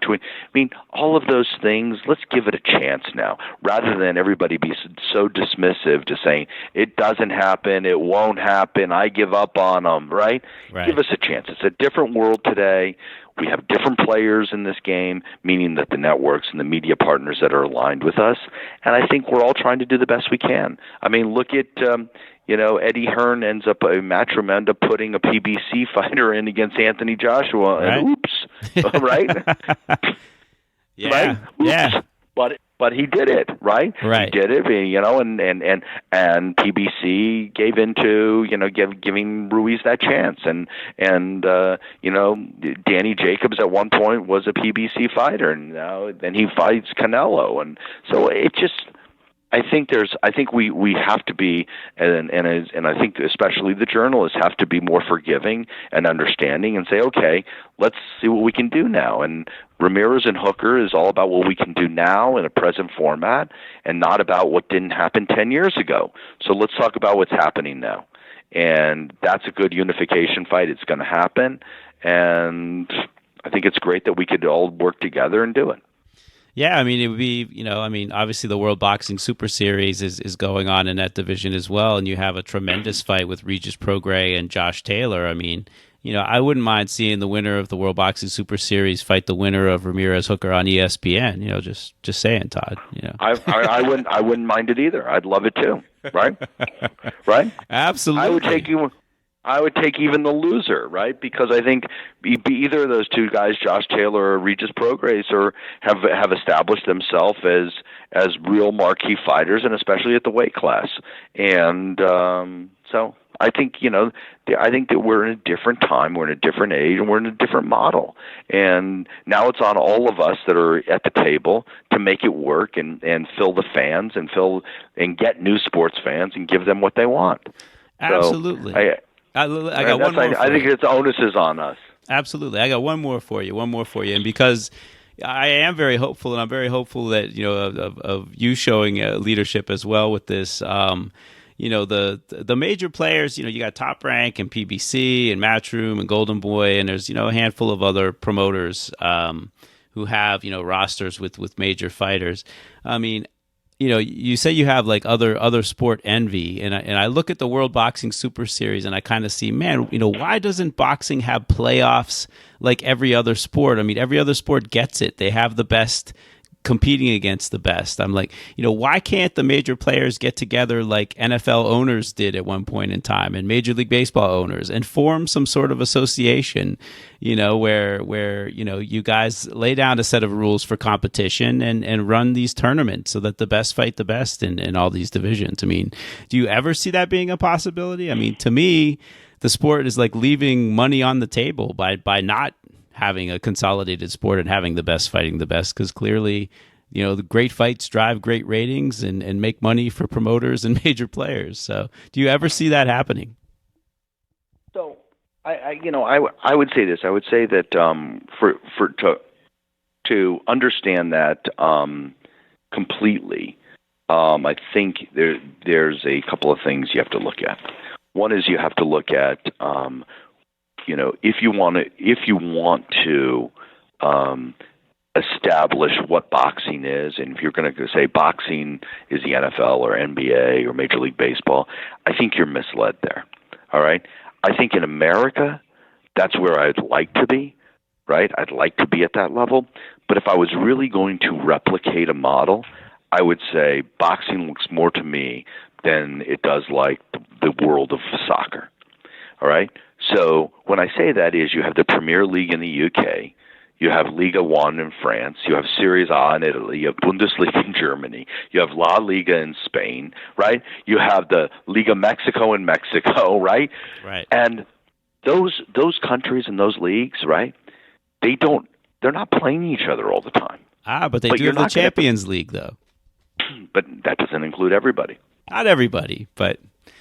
all of those things? Let's give it a chance now, rather than everybody be so dismissive to saying, it doesn't happen, it won't happen, I give up on them, right? Give us a chance. It's a different world today. We have different players in this game, meaning that the networks and the media partners that are aligned with us. And I think we're all trying to do the best we can. I mean, look at, Eddie Hearn ends up putting a PBC fighter in against Anthony Joshua, and oops, right? Yeah, right? Oops. yeah. But But he did it, right? Right. He did it, and PBC gave into, giving Ruiz that chance, and Danny Jacobs at one point was a PBC fighter, and now then he fights Canelo, and so it just. I think we have to be, and I think especially the journalists have to be more forgiving and understanding and say, okay, let's see what we can do now. And Ramirez and Hooker is all about what we can do now in a present format, and not about what didn't happen 10 years ago. So let's talk about what's happening now. And that's a good unification fight. It's going to happen, and I think it's great that we could all work together and do it. Yeah, I mean, it would be, obviously the World Boxing Super Series is going on in that division as well, and you have a tremendous fight with Regis Prograis and Josh Taylor. I mean, I wouldn't mind seeing the winner of the World Boxing Super Series fight the winner of Ramirez Hooker on ESPN. Just saying, Todd. I wouldn't mind it either. I'd love it too. Right? Right? Absolutely. I would take even the loser, right? Because I think either of those two guys, Josh Taylor or Regis Prograis, have established themselves as real marquee fighters, and especially at the weight class. And so I think I think that we're in a different time, we're in a different age, and we're in a different model. And now it's on all of us that are at the table to make it work and fill the fans and get new sports fans and give them what they want. Absolutely. So I got one more. I think its onus is on us. Absolutely. I got one more for you. And because I am very hopeful, and I'm very hopeful that, of you showing leadership as well with this, the major players, you got Top Rank and PBC and Matchroom and Golden Boy, and there's, a handful of other promoters who have, rosters with major fighters. I mean, you say you have like other sport envy, and I look at the World Boxing Super Series and I kind of see, man, why doesn't boxing have playoffs like every other sport? I mean, every other sport gets it. They have the best competing against the best. I'm like, why can't the major players get together like NFL owners did at one point in time, and Major League Baseball owners, and form some sort of association, where you guys lay down a set of rules for competition and run these tournaments so that the best fight the best in all these divisions. I mean, do you ever see that being a possibility? I mean, to me, the sport is like leaving money on the table by not having a consolidated sport and having the best fighting the best, because clearly, the great fights drive great ratings and make money for promoters and major players. So do you ever see that happening? So I would say this. I would say that to understand that completely, I think there's a couple of things you have to look at. One is you have to look at if you want to establish what boxing is, and if you're going to say boxing is the NFL or NBA or Major League Baseball, I think you're misled there. All right? I think in America, that's where I'd like to be, right? I'd like to be at that level. But if I was really going to replicate a model, I would say boxing looks more to me than it does like the world of soccer. All right? So when I say that is, you have the Premier League in the UK, you have Liga 1 in France, you have Serie A in Italy, you have Bundesliga in Germany, you have La Liga in Spain, right? You have the Liga Mexico in Mexico, right? Right. And those countries and those leagues, right? They're not playing each other all the time. But they do have the Champions League, though. But that doesn't include everybody. Not everybody, but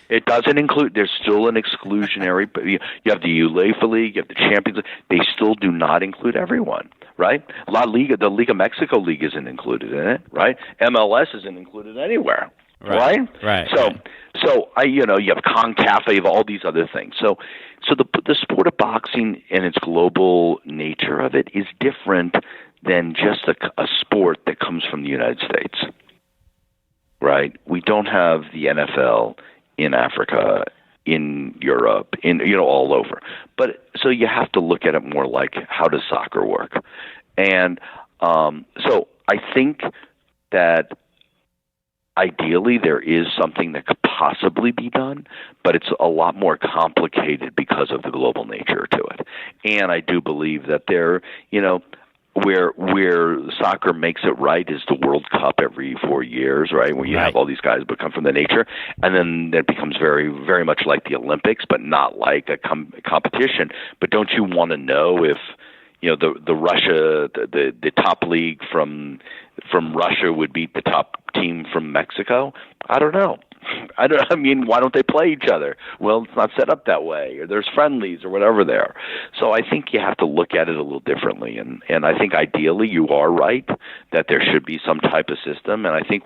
it doesn't include. There's still an exclusionary. You have the UEFA League, you have the Champions League. They still do not include everyone, right? La Liga, the Liga Mexico League isn't included in it, right? MLS isn't included anywhere, right? Right. So you have CONCACAF, you have all these other things. So the sport of boxing and its global nature of it is different than just a sport that comes from the United States, right? We don't have the NFL in Africa, in Europe, all over. But so you have to look at it more like, how does soccer work? And so I think that ideally there is something that could possibly be done, but it's a lot more complicated because of the global nature to it. And I do believe that where soccer makes it right is the World Cup every 4 years, right? Where you have all these guys who come from the nature, and then it becomes very, very much like the Olympics, but not like a competition. But don't you want to know if the Russia, the top league from Russia would beat the top team from Mexico? I don't know. I mean, why don't they play each other? Well, it's not set up that way, or there's friendlies or whatever there. So I think you have to look at it a little differently. And I think ideally you are right that there should be some type of system. And I think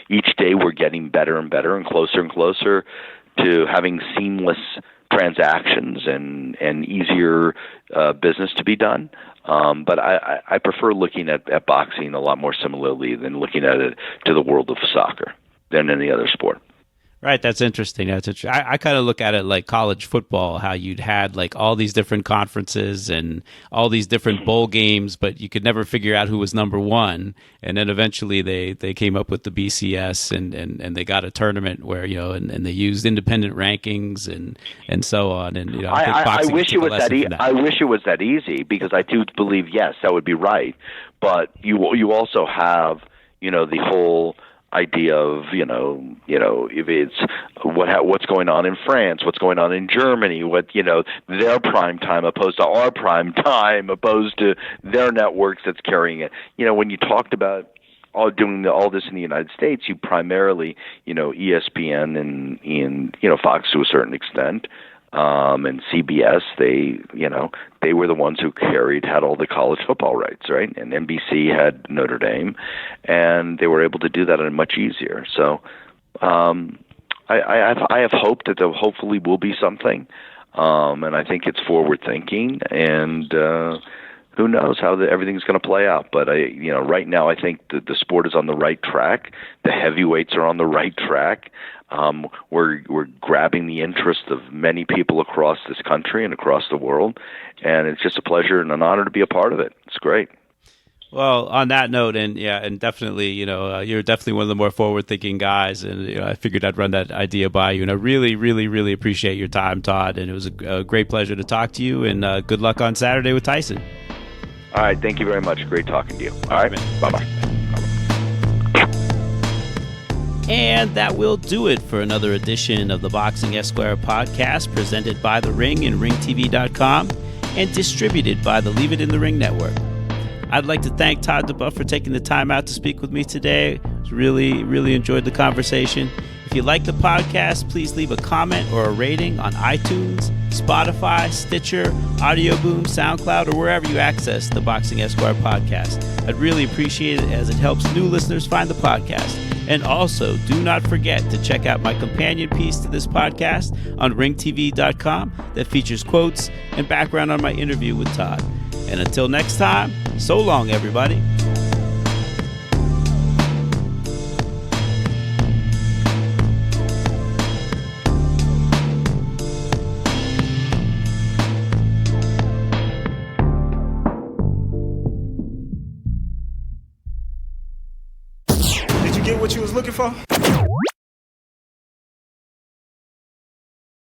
each day we're getting better and better and closer to having seamless transactions and easier business to be done. But I prefer looking at boxing a lot more similarly than looking at it to the world of soccer than any other sport. Right, that's interesting. I kind of look at it like college football, how you'd had like all these different conferences and all these different bowl games, but you could never figure out who was number one. And then eventually they came up with the BCS and they got a tournament where, and they used independent rankings and so on. And I think boxing I wish it was that I wish it was that easy, because I do believe, yes, that would be right. But you also have, the whole idea of if it's what's going on in France, what's going on in Germany, what their prime time opposed to our prime time, opposed to their networks that's carrying it. When you talked about doing all this in the United States, you primarily ESPN and Fox to a certain extent, and CBS, they were the ones who had all the college football rights, right? And NBC had Notre Dame, and they were able to do that much easier. So I have hope that there hopefully will be something, and I think it's forward thinking, and who knows how everything's going to play out. But right now I think the sport is on the right track. The heavyweights are on the right track. We're grabbing the interest of many people across this country and across the world, and it's just a pleasure and an honor to be a part of it. It's great. Well, on that note, and definitely, you're definitely one of the more forward-thinking guys, and I figured I'd run that idea by you, and I really, really, really appreciate your time, Todd, and it was a great pleasure to talk to you, and good luck on Saturday with Tyson. All right, thank you very much. Great talking to you. All right, bye-bye. And that will do it for another edition of the Boxing Esquire podcast, presented by The Ring and RingTV.com and distributed by the Leave It in the Ring network. I'd like to thank Todd duBoef for taking the time out to speak with me today. Really, really enjoyed the conversation. If you like the podcast, please leave a comment or a rating on iTunes, Spotify, Stitcher, Audio Boom, SoundCloud, or wherever you access the Boxing Esquire podcast. I'd really appreciate it, as it helps new listeners find the podcast. And also, do not forget to check out my companion piece to this podcast on ringtv.com that features quotes and background on my interview with Todd. And until next time, so long, everybody. Did you get what you was looking for?